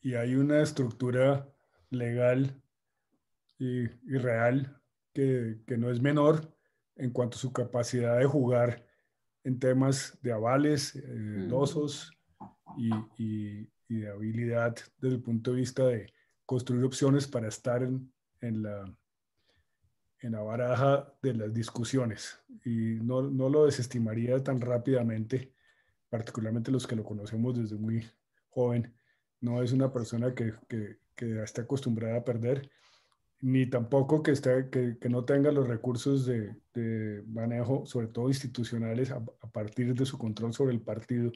y hay una estructura legal y real que no es menor en cuanto a su capacidad de jugar en temas de avales, dosos y de habilidad desde el punto de vista de construir opciones para estar en la baraja de las discusiones. Y no lo desestimaría tan rápidamente particularmente los que lo conocemos desde muy joven, no es una persona que esté acostumbrada a perder, ni tampoco que no tenga los recursos de manejo, sobre todo institucionales, a partir de su control sobre el partido,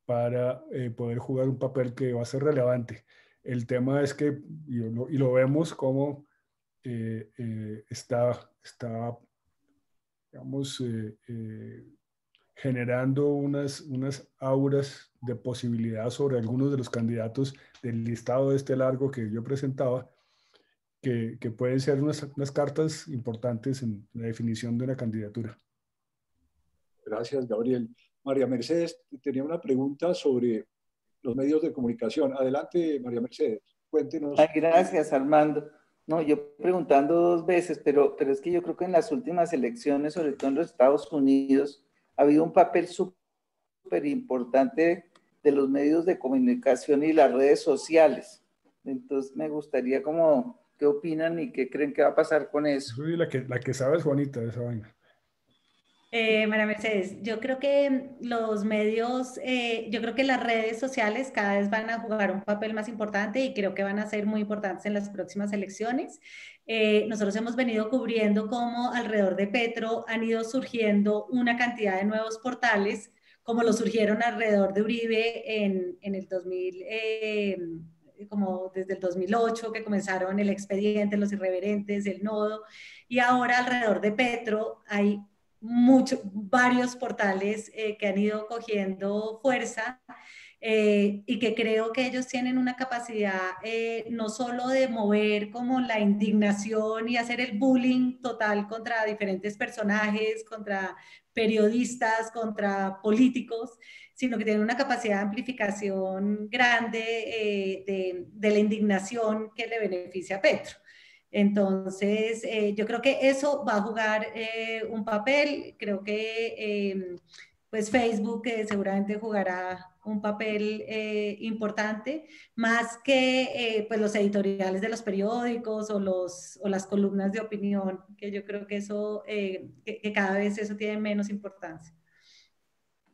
para poder jugar un papel que va a ser relevante. El tema es que, y lo vemos como está, digamos, generando unas auras de posibilidad sobre algunos de los candidatos del listado este largo que yo presentaba, que pueden ser unas cartas importantes en la definición de una candidatura. Gracias, Gabriel. María Mercedes tenía una pregunta sobre los medios de comunicación. Adelante, María Mercedes, cuéntenos. Ay, gracias, Armando. No, yo preguntando 2 veces, pero es que yo creo que en las últimas elecciones, sobre todo en los Estados Unidos, ha habido un papel súper importante de los medios de comunicación y las redes sociales. Entonces me gustaría como, ¿qué opinan y qué creen que va a pasar con eso? Soy la que sabes, Juanita, de esa vaina. María Mercedes, yo creo que los medios, yo creo que las redes sociales cada vez van a jugar un papel más importante y creo que van a ser muy importantes en las próximas elecciones. Nosotros hemos venido cubriendo cómo alrededor de Petro han ido surgiendo una cantidad de nuevos portales, como lo surgieron alrededor de Uribe en el 2000, como desde el 2008, que comenzaron El Expediente, Los Irreverentes, El Nodo, y ahora alrededor de Petro hay varios portales que han ido cogiendo fuerza y que creo que ellos tienen una capacidad no solo de mover como la indignación y hacer el bullying total contra diferentes personajes, contra periodistas, contra políticos, sino que tienen una capacidad de amplificación grande de la indignación que le beneficia a Petro. Entonces, yo creo que eso va a jugar un papel. Creo que pues Facebook seguramente jugará un papel importante, más que pues los editoriales de los periódicos o las columnas de opinión, que yo creo que eso, que cada vez eso tiene menos importancia.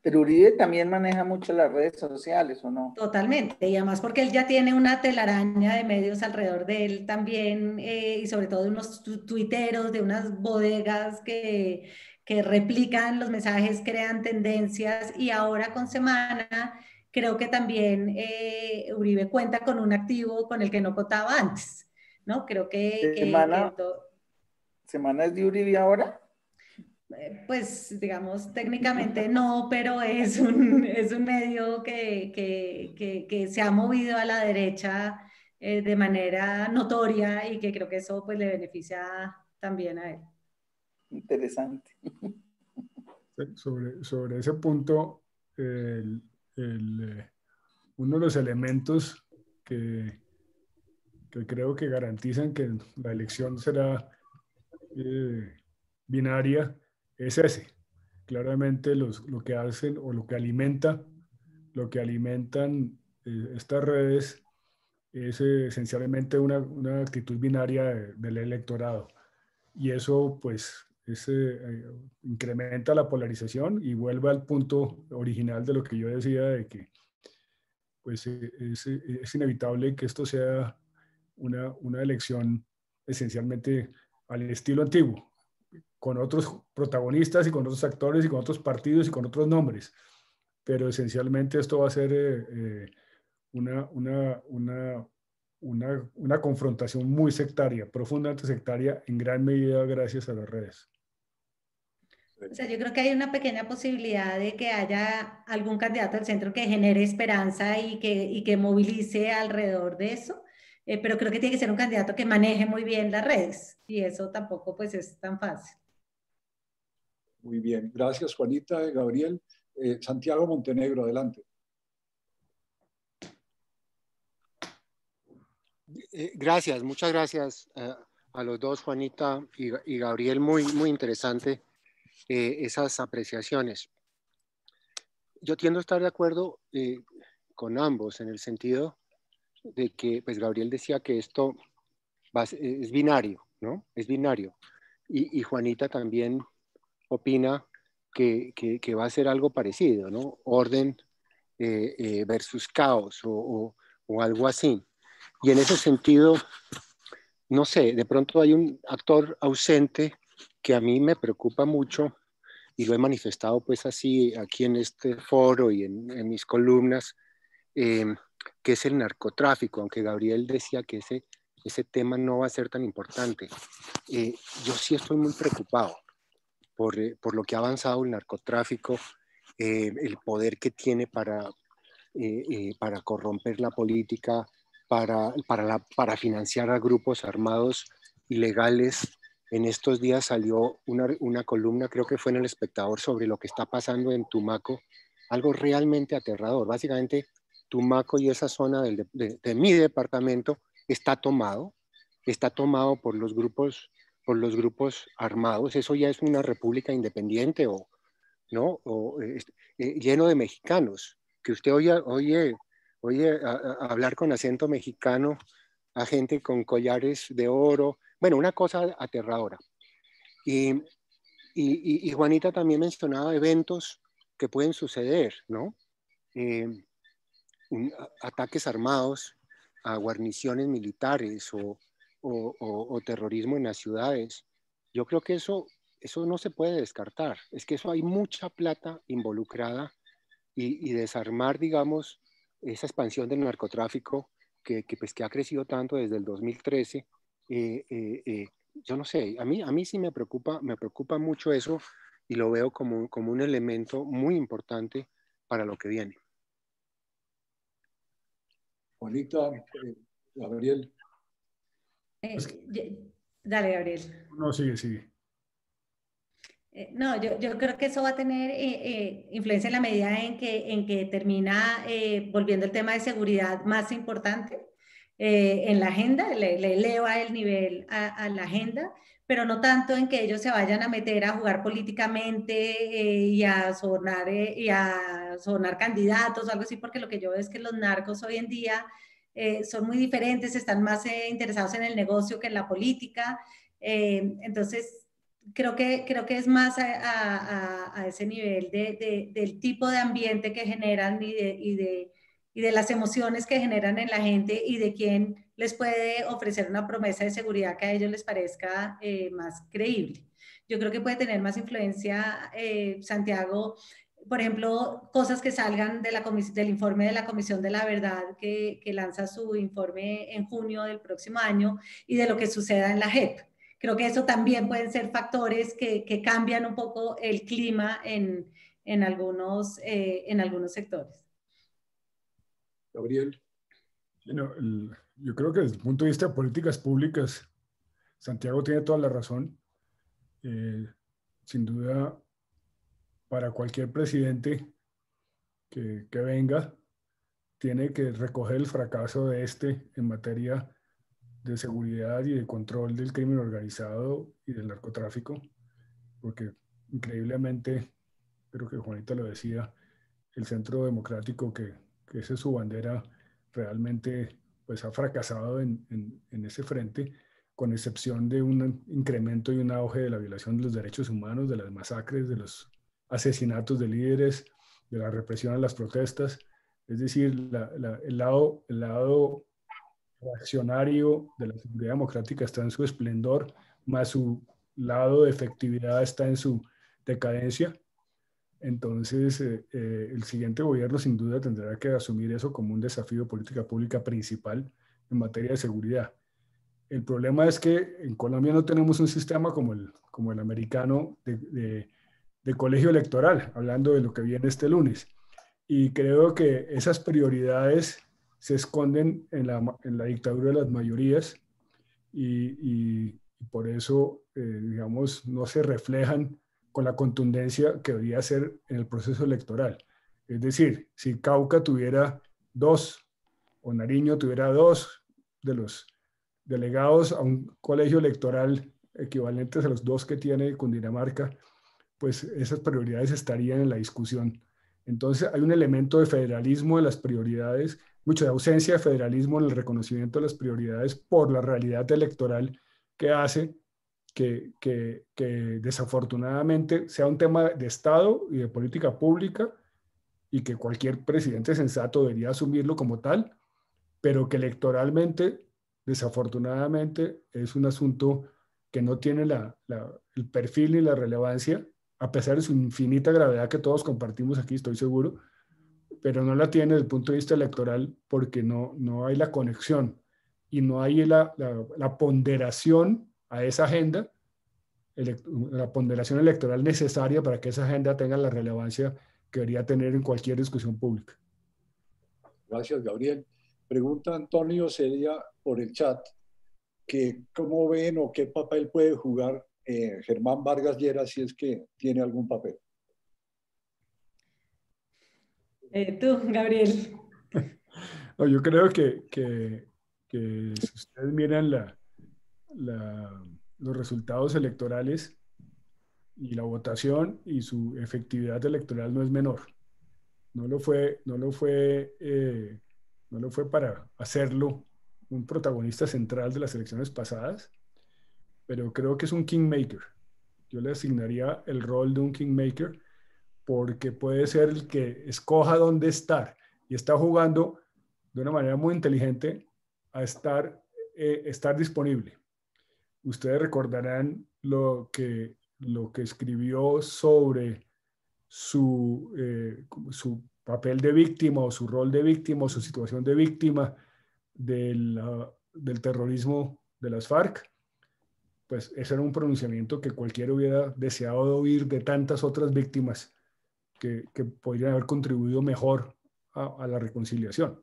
Pero Uribe también maneja mucho las redes sociales, ¿o no? Totalmente, y además porque él ya tiene una telaraña de medios alrededor de él también, y sobre todo de unos tuiteros, de unas bodegas que replican los mensajes, crean tendencias, y ahora con Semana creo que también Uribe cuenta con un activo con el que no contaba antes, ¿no? Creo que ¿Semana es de Uribe ahora? Pues digamos, técnicamente no, pero es un medio que se ha movido a la derecha de manera notoria y que creo que eso pues le beneficia también a él. Interesante. Sobre ese punto, uno de los elementos que creo que garantizan que la elección será binaria es ese. Claramente lo que hacen o lo que alimentan estas redes es esencialmente una actitud binaria del electorado. Y eso pues incrementa la polarización y vuelve al punto original de lo que yo decía, de que pues es inevitable que esto sea una elección esencialmente al estilo antiguo, con otros protagonistas y con otros actores y con otros partidos y con otros nombres. Pero esencialmente esto va a ser una confrontación muy sectaria, profundamente sectaria, en gran medida gracias a las redes. O sea, yo creo que hay una pequeña posibilidad de que haya algún candidato del centro que genere esperanza y que movilice alrededor de eso, pero creo que tiene que ser un candidato que maneje muy bien las redes y eso tampoco pues es tan fácil. Muy bien, gracias Juanita, Gabriel. Santiago Montenegro, adelante. Gracias, muchas gracias a los dos, Juanita y Gabriel, muy interesante esas apreciaciones. Yo tiendo a estar de acuerdo con ambos en el sentido de que, pues Gabriel decía que esto es binario, ¿no? Es binario. Y Juanita también opina que va a ser algo parecido, ¿no? Orden versus caos o algo así. Y en ese sentido, no sé, de pronto hay un actor ausente que a mí me preocupa mucho y lo he manifestado pues así aquí en este foro y en mis columnas, que es el narcotráfico, aunque Gabriel decía que ese tema no va a ser tan importante. Yo sí estoy muy preocupado por lo que ha avanzado el narcotráfico, el poder que tiene para corromper la política, para financiar a grupos armados ilegales. En estos días salió una columna, creo que fue en El Espectador, sobre lo que está pasando en Tumaco, algo realmente aterrador. Básicamente, Tumaco y esa zona de mi departamento está tomado por los grupos armados. Eso ya es una república independiente, ¿no? Lleno de mexicanos, que usted oye hablar con acento mexicano a gente con collares de oro. Bueno, una cosa aterradora. Y Juanita también mencionaba eventos que pueden suceder, ¿no? Ataques armados a guarniciones militares o terrorismo en las ciudades. Yo creo que eso no se puede descartar. Es que eso hay mucha plata involucrada y desarmar, digamos, esa expansión del narcotráfico que ha crecido tanto desde el 2013. Yo no sé, a mí sí me preocupa mucho eso y lo veo como un elemento muy importante para lo que viene. Juanita, Gabriel. Dale, Gabriel. No, sigue. No, yo creo que eso va a tener influencia en la medida en que termina volviendo el tema de seguridad más importante en la agenda, le eleva el nivel a la agenda, pero no tanto en que ellos se vayan a meter a jugar políticamente y a sobornar candidatos o algo así, porque lo que yo veo es que los narcos hoy en día son muy diferentes, están más interesados en el negocio que en la política. Entonces, creo que es más a ese nivel del tipo de ambiente que generan y de las emociones que generan en la gente y de quién les puede ofrecer una promesa de seguridad que a ellos les parezca más creíble. Yo creo que puede tener más influencia, Santiago, por ejemplo, cosas que salgan del informe de la Comisión de la Verdad que lanza su informe en junio del próximo año y de lo que suceda en la JEP. Creo que eso también pueden ser factores que cambian un poco el clima en algunos sectores. Gabriel. Yo creo que desde el punto de vista de políticas públicas, Santiago tiene toda la razón. Sin duda, para cualquier presidente que venga, tiene que recoger el fracaso de en materia de seguridad y de control del crimen organizado y del narcotráfico, porque increíblemente, creo que Juanita lo decía, el Centro Democrático, que esa es su bandera, realmente pues ha fracasado en ese frente, con excepción de un incremento y un auge de la violación de los derechos humanos, de las masacres, de los asesinatos de líderes, de la represión a las protestas. Es decir, el lado reaccionario de la seguridad democrática está en su esplendor, más su lado de efectividad está en su decadencia. Entonces, el siguiente gobierno sin duda tendrá que asumir eso como un desafío de política pública principal en materia de seguridad. El problema es que en Colombia no tenemos un sistema como el americano de colegio electoral, hablando de lo que viene este lunes. Y creo que esas prioridades se esconden en la dictadura de las mayorías y por eso, digamos, no se reflejan con la contundencia que debería ser en el proceso electoral. Es decir, si Cauca tuviera 2 o Nariño tuviera 2 de los delegados a un colegio electoral equivalentes a los 2 que tiene Cundinamarca, pues esas prioridades estarían en la discusión. Entonces hay un elemento de federalismo de las prioridades, mucha ausencia de federalismo en el reconocimiento de las prioridades por la realidad electoral que hace que desafortunadamente sea un tema de Estado y de política pública y que cualquier presidente sensato debería asumirlo como tal, pero que electoralmente, desafortunadamente, es un asunto que no tiene el perfil ni la relevancia, a pesar de su infinita gravedad que todos compartimos aquí, estoy seguro, pero no la tiene desde el punto de vista electoral porque no hay la conexión y no hay la ponderación a esa agenda, la ponderación electoral necesaria para que esa agenda tenga la relevancia que debería tener en cualquier discusión pública. Gracias, Gabriel. Pregunta Antonio Celia por el chat que cómo ven o qué papel puede jugar Germán Vargas Lleras si es que tiene algún papel. Tú, Gabriel. No, yo creo que si ustedes miran los resultados electorales y la votación y su efectividad electoral no es menor. No lo fue para hacerlo un protagonista central de las elecciones pasadas, pero creo que es un kingmaker. Yo le asignaría el rol de un kingmaker porque puede ser el que escoja dónde estar y está jugando de una manera muy inteligente a estar disponible. Ustedes recordarán lo que escribió sobre su papel de víctima o su rol de víctima o su situación de víctima del terrorismo de las FARC. Pues ese era un pronunciamiento que cualquiera hubiera deseado oír de tantas otras víctimas que podrían haber contribuido mejor a la reconciliación.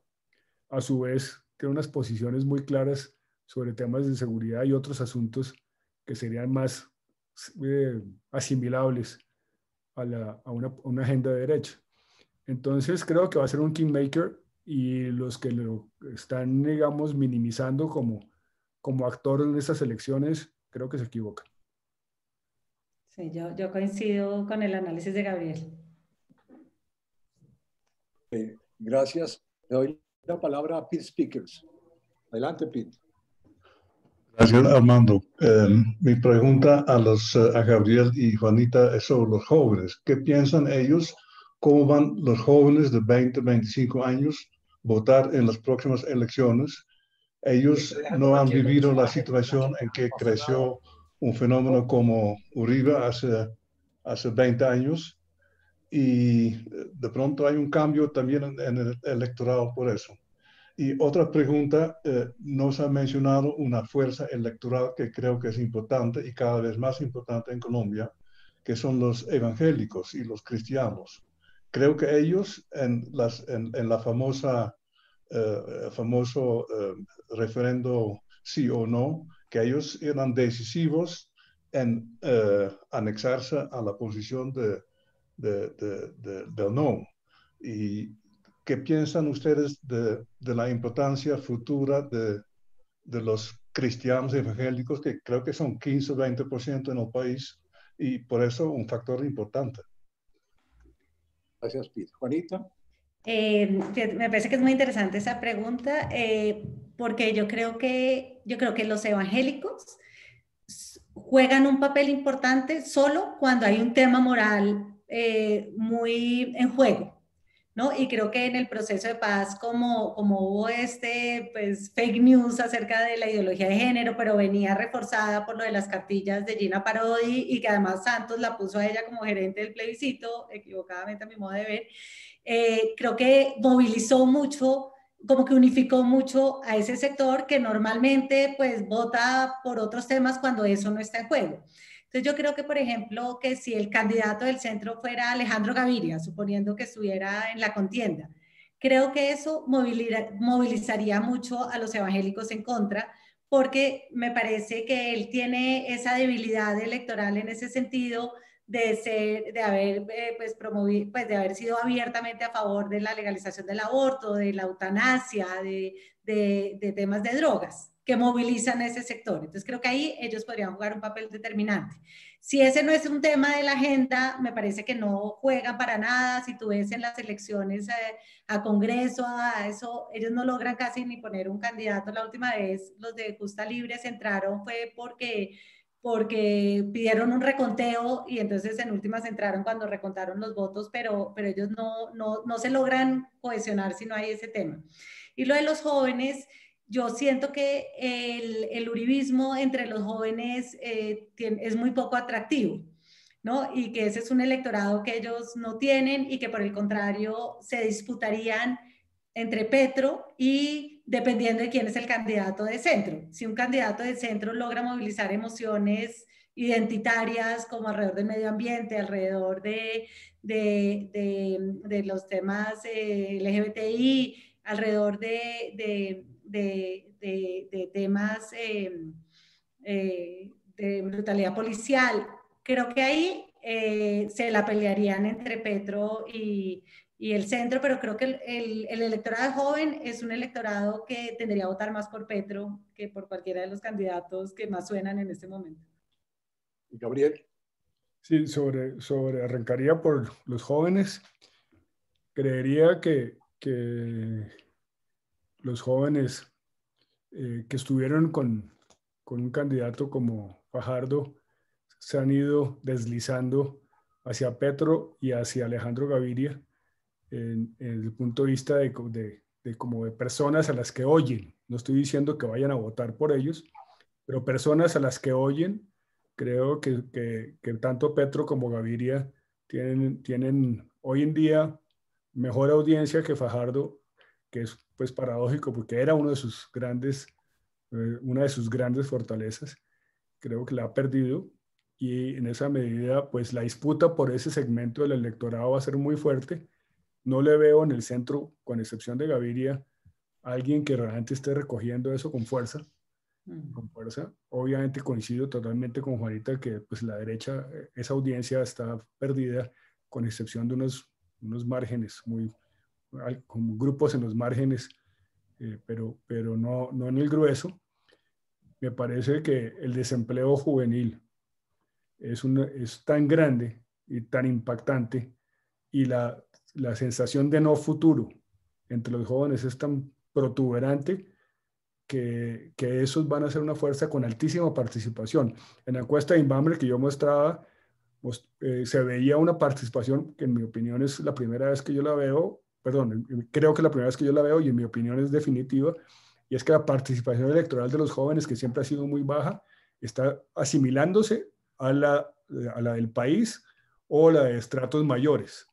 A su vez, tiene unas posiciones muy claras sobre temas de seguridad y otros asuntos que serían más asimilables a una agenda de derecha. Entonces creo que va a ser un kingmaker y los que lo están, digamos, minimizando como actor en estas elecciones, creo que se equivocan. Sí, yo coincido con el análisis de Gabriel. Gracias. Le doy la palabra a Pete Speakers. Adelante, Pete. Gracias, Armando. Mi pregunta a Gabriel y Juanita es sobre los jóvenes. ¿Qué piensan ellos? ¿Cómo van los jóvenes de 20, 25 años votar en las próximas elecciones? Ellos no han vivido la situación en que creció un fenómeno como Uribe hace 20 años y de pronto hay un cambio también en el electorado por eso. Y otra pregunta, no se ha mencionado una fuerza electoral que creo que es importante y cada vez más importante en Colombia, que son los evangélicos y los cristianos. Creo que ellos en la famoso referendo sí o no, que ellos eran decisivos en anexarse a la posición del no. Y ¿qué piensan ustedes de la importancia futura de los cristianos evangélicos, que creo que son 15 o 20% en el país, y por eso un factor importante? Gracias, Pete. Juanita. Me parece que es muy interesante esa pregunta, porque yo creo que los evangélicos juegan un papel importante solo cuando hay un tema moral muy en juego, ¿no? Y creo que en el proceso de paz, como hubo pues, fake news acerca de la ideología de género, pero venía reforzada por lo de las cartillas de Gina Parodi y que además Santos la puso a ella como gerente del plebiscito, equivocadamente a mi modo de ver, creo que movilizó mucho, como que unificó mucho a ese sector que normalmente pues vota por otros temas cuando eso no está en juego. Entonces yo creo que, por ejemplo, que si el candidato del centro fuera Alejandro Gaviria, suponiendo que estuviera en la contienda, creo que eso movilizaría mucho a los evangélicos en contra, porque me parece que él tiene esa debilidad electoral en ese sentido de haber pues, promovido, pues de haber sido abiertamente a favor de la legalización del aborto, de la eutanasia, de temas de drogas, que movilizan ese sector. Entonces creo que ahí ellos podrían jugar un papel determinante. Si ese no es un tema de la agenda, me parece que no juegan para nada. Si tú ves en las elecciones a Congreso, a eso, ellos no logran casi ni poner un candidato. La última vez los de Justa Libre se entraron fue porque porque pidieron un reconteo y entonces en últimas entraron cuando recontaron los votos, pero ellos no se logran cohesionar si no hay ese tema. Y lo de los jóvenes, yo siento que el uribismo entre los jóvenes es muy poco atractivo, ¿no? Y que ese es un electorado que ellos no tienen y que por el contrario se disputarían entre Petro y dependiendo de quién es el candidato de centro. Si un candidato de centro logra movilizar emociones identitarias como alrededor del medio ambiente, alrededor de los temas LGBTI, alrededor de temas de brutalidad policial, creo que ahí se la pelearían entre Petro y el centro, pero creo que el electorado joven es un electorado que tendría a votar más por Petro que por cualquiera de los candidatos que más suenan en este momento. Gabriel. Sí, arrancaría por los jóvenes. Creería que los jóvenes que estuvieron con un candidato como Fajardo se han ido deslizando hacia Petro y hacia Alejandro Gaviria en el punto de vista de personas a las que oyen. No estoy diciendo que vayan a votar por ellos, pero personas a las que oyen. Creo que tanto Petro como Gaviria tienen hoy en día mejor audiencia que Fajardo, que es pues paradójico porque era una de sus grandes fortalezas. Creo que la ha perdido y en esa medida pues la disputa por ese segmento del electorado va a ser muy fuerte. No le veo en el centro, con excepción de Gaviria, a alguien que realmente esté recogiendo eso con fuerza. Obviamente coincido totalmente con Juanita que pues la derecha, esa audiencia está perdida, con excepción de unos márgenes, como grupos en los márgenes, pero no en el grueso. Me parece que el desempleo juvenil es tan grande y tan impactante, y la sensación de no futuro entre los jóvenes es tan protuberante que esos van a ser una fuerza con altísima participación. En la encuesta de Inbamer que yo mostraba, se veía una participación que en mi opinión es la primera vez que yo la veo, creo que la primera vez que yo la veo y en mi opinión es definitiva, y es que la participación electoral de los jóvenes, que siempre ha sido muy baja, está asimilándose a la del país o la de estratos mayores,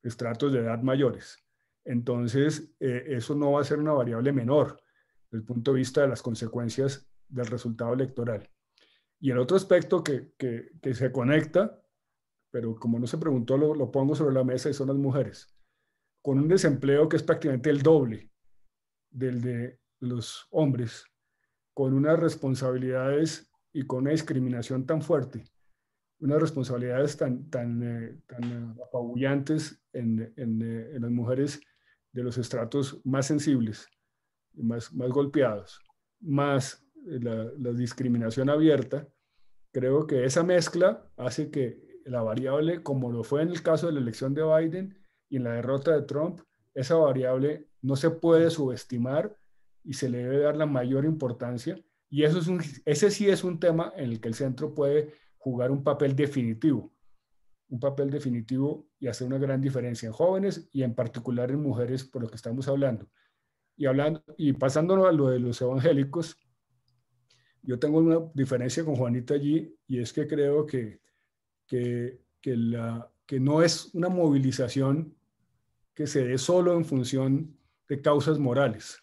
estratos de edad mayores. Entonces, eso no va a ser una variable menor desde el punto de vista de las consecuencias del resultado electoral. Y el otro aspecto que se conecta, pero como no se preguntó, lo pongo sobre la mesa, y son las mujeres. Con un desempleo que es prácticamente el doble del de los hombres, con unas responsabilidades y con una discriminación tan fuerte, unas responsabilidades tan apabullantes en las mujeres de los estratos más sensibles, más golpeados, más la discriminación abierta. Creo que esa mezcla hace que la variable, como lo fue en el caso de la elección de Biden y en la derrota de Trump, esa variable no se puede subestimar y se le debe dar la mayor importancia. Y ese sí es un tema en el que el centro puede jugar un papel definitivo y hacer una gran diferencia en jóvenes y en particular en mujeres, por lo que estamos hablando. Y pasándonos a lo de los evangélicos, yo tengo una diferencia con Juanita allí, y es que creo que no es una movilización que se dé solo en función de causas morales.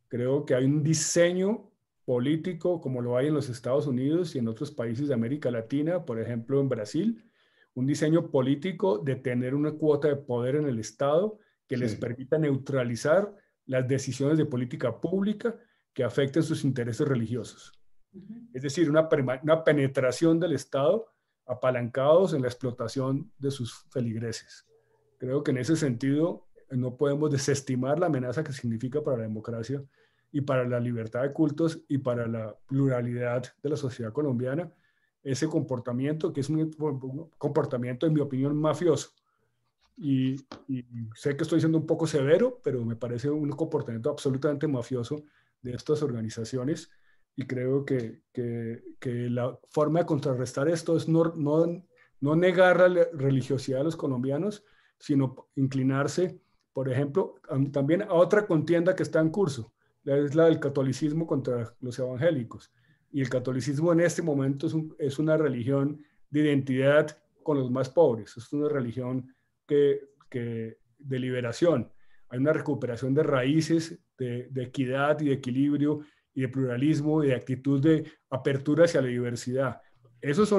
Creo que hay un diseño político, como lo hay en los Estados Unidos y en otros países de América Latina, por ejemplo en Brasil, un diseño político de tener una cuota de poder en el Estado que les permita neutralizar las decisiones de política pública que afecten sus intereses religiosos. Es decir, una penetración del Estado apalancados en la explotación de sus feligreses. Creo que en ese sentido no podemos desestimar la amenaza que significa para la democracia y para la libertad de cultos y para la pluralidad de la sociedad colombiana, ese comportamiento que es un comportamiento, en mi opinión, mafioso. Y sé que estoy siendo un poco severo, pero me parece un comportamiento absolutamente mafioso de estas organizaciones y creo que la forma de contrarrestar esto es no negar la religiosidad de los colombianos, sino inclinarse, por ejemplo, también a otra contienda que está en curso, es la del catolicismo contra los evangélicos. Y el catolicismo en este momento es una religión de identidad con los más pobres, es una religión de liberación. Hay una recuperación de raíces, de equidad y de equilibrio y de pluralismo y de actitud de apertura hacia la diversidad. Eso es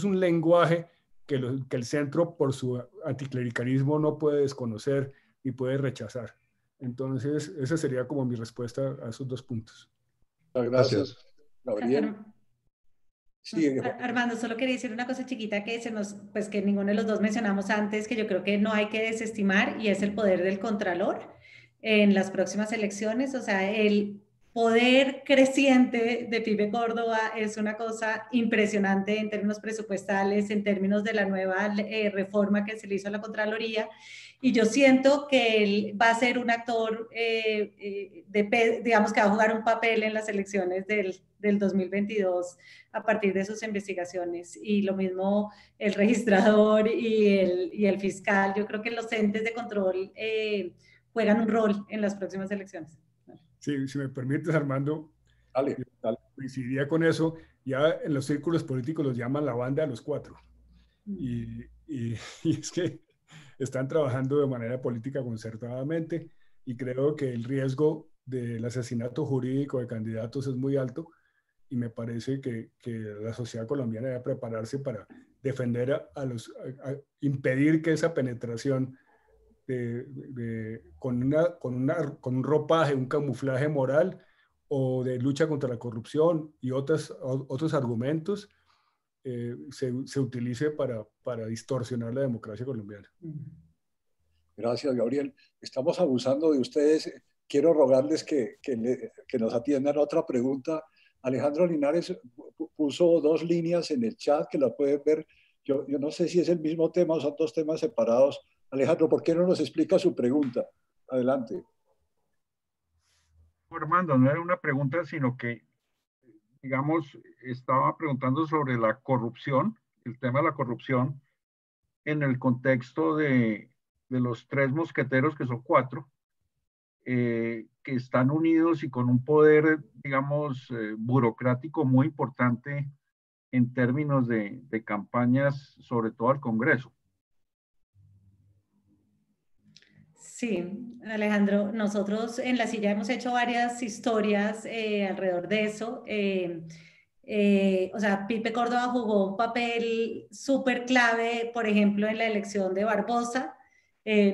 un lenguaje que el centro, por su anticlericalismo, no puede desconocer ni puede rechazar. Entonces, esa sería como mi respuesta a esos dos puntos. Muchas gracias, Gabriel. Sí, Armando, solo quería decir una cosa chiquita que pues que ninguno de los dos mencionamos antes, que yo creo que no hay que desestimar, y es el poder del contralor en las próximas elecciones. O sea, el poder creciente de Pipe Córdoba es una cosa impresionante en términos presupuestales, en términos de la nueva reforma que se le hizo a la Contraloría. Y yo siento que él va a ser un actor, digamos, que va a jugar un papel en las elecciones del 2022 a partir de sus investigaciones. Y lo mismo el registrador y el fiscal. Yo creo que los entes de control juegan un rol en las próximas elecciones. Sí, si me permites, Armando, dale. Coincidiría con eso. Ya en los círculos políticos los llaman la banda de los cuatro. Y es que están trabajando de manera política concertadamente, y creo que el riesgo del asesinato jurídico de candidatos es muy alto, y me parece que la sociedad colombiana debe prepararse para defender a impedir que esa penetración con un ropaje, un camuflaje moral o de lucha contra la corrupción y otros argumentos se utilice para distorsionar la democracia colombiana. Gracias, Gabriel. Estamos abusando de ustedes. Quiero rogarles que nos atiendan a otra pregunta. Alejandro Linares puso 2 líneas en el chat que la pueden ver. Yo no sé si es el mismo tema o son 2 temas separados. Alejandro, ¿por qué no nos explica su pregunta? Adelante. Armando, no era una pregunta, sino que, digamos, estaba preguntando sobre la corrupción, el tema de la corrupción, en el contexto de los 3 mosqueteros, que son 4, que están unidos y con un poder, digamos, burocrático muy importante en términos de campañas, sobre todo al Congreso. Sí, Alejandro, nosotros en La Silla hemos hecho varias historias alrededor de eso. O sea, Pipe Córdoba jugó un papel súper clave, por ejemplo, en la elección de Barbosa,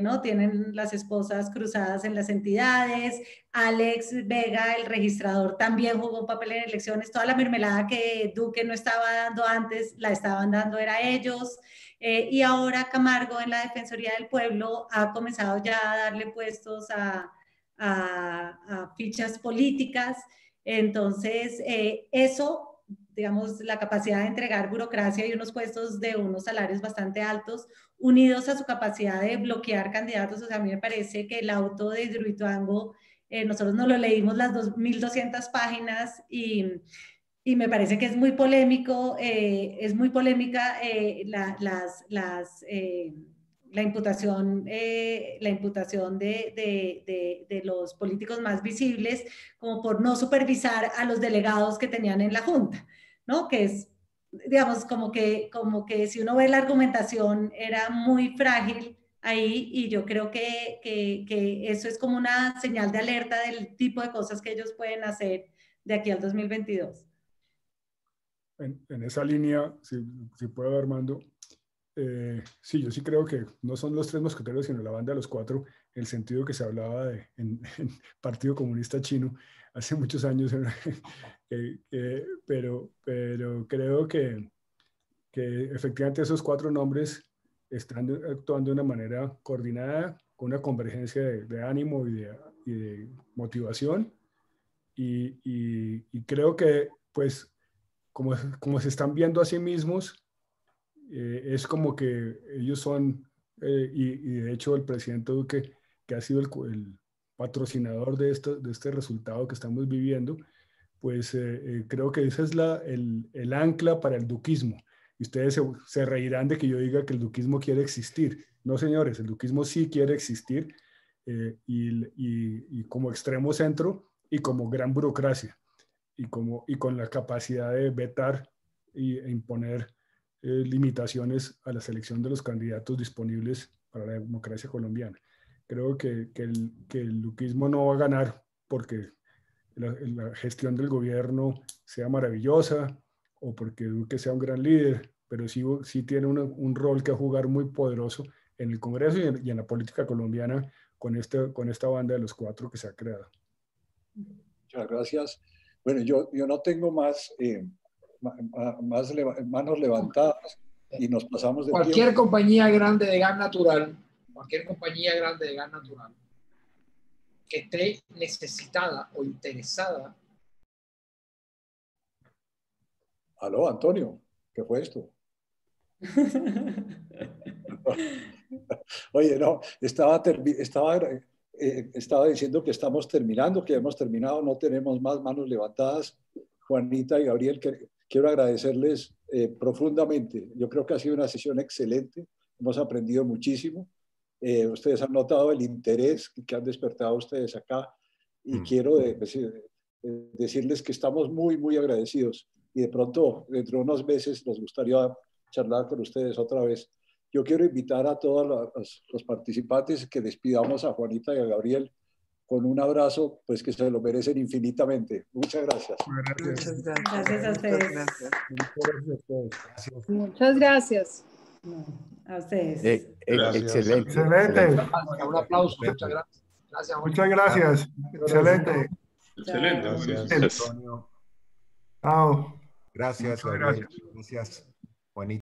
¿no? Tienen las esposas cruzadas en las entidades. Alex Vega, el registrador, también jugó un papel en elecciones. Toda la mermelada que Duque no estaba dando antes, la estaban dando era ellos. Y ahora Camargo en la Defensoría del Pueblo ha comenzado ya a darle puestos a fichas políticas. Entonces, eso, digamos, la capacidad de entregar burocracia y unos puestos de unos salarios bastante altos, unidos a su capacidad de bloquear candidatos. O sea, a mí me parece que el auto de Hidroituango, nosotros nos lo leímos las 2.200 páginas y me parece que es muy polémico, es muy polémica la imputación de los políticos más visibles, como por no supervisar a los delegados que tenían en la Junta, ¿no? Que es, digamos, como que si uno ve la argumentación era muy frágil ahí, y yo creo que eso es como una señal de alerta del tipo de cosas que ellos pueden hacer de aquí al 2022. En esa línea, si puedo, Armando, sí, yo sí creo que no son los 3 mosqueteros, sino la banda de los 4, en el sentido que se hablaba en Partido Comunista Chino hace muchos años, pero creo que efectivamente esos 4 nombres están actuando de una manera coordinada, con una convergencia de ánimo y de motivación, y creo que, pues, como se están viendo a sí mismos, es como que ellos son, y de hecho el presidente Duque, que ha sido el patrocinador de este resultado que estamos viviendo, pues creo que ese es el ancla para el duquismo. Y ustedes se reirán de que yo diga que el duquismo quiere existir. No, señores, el duquismo sí quiere existir y como extremo centro y como gran burocracia y con la capacidad de vetar e imponer limitaciones a la selección de los candidatos disponibles para la democracia colombiana. Creo que el duquismo no va a ganar porque la gestión del gobierno sea maravillosa o porque Duque sea un gran líder, pero sí tiene un rol que jugar muy poderoso en el Congreso y en la política colombiana con esta banda de los 4 que se ha creado. Muchas gracias. Bueno, yo no tengo más manos levantadas y nos pasamos de cualquier tiempo. compañía grande de gas natural, que esté necesitada o interesada. Aló, Antonio, ¿qué fue esto? Oye, no, estaba diciendo que estamos terminando, que hemos terminado, no tenemos más manos levantadas. Juanita y Gabriel, quiero agradecerles profundamente. Yo creo que ha sido una sesión excelente, hemos aprendido muchísimo. Ustedes han notado el interés que han despertado ustedes acá y quiero decirles que estamos muy, muy agradecidos y de pronto, dentro de unos meses, nos gustaría charlar con ustedes otra vez. Yo quiero invitar a todos los participantes que despidamos a Juanita y a Gabriel con un abrazo, pues que se lo merecen infinitamente. Muchas gracias. Muchas gracias. Gracias a ustedes. Muchas gracias. A ustedes. Excelente. Excelente. Un aplauso. Muchas gracias. Muchas gracias. Excelente. Excelente. Gracias, Antonio. Chao. Gracias, Muchas Gabriel. Gracias, Juanita.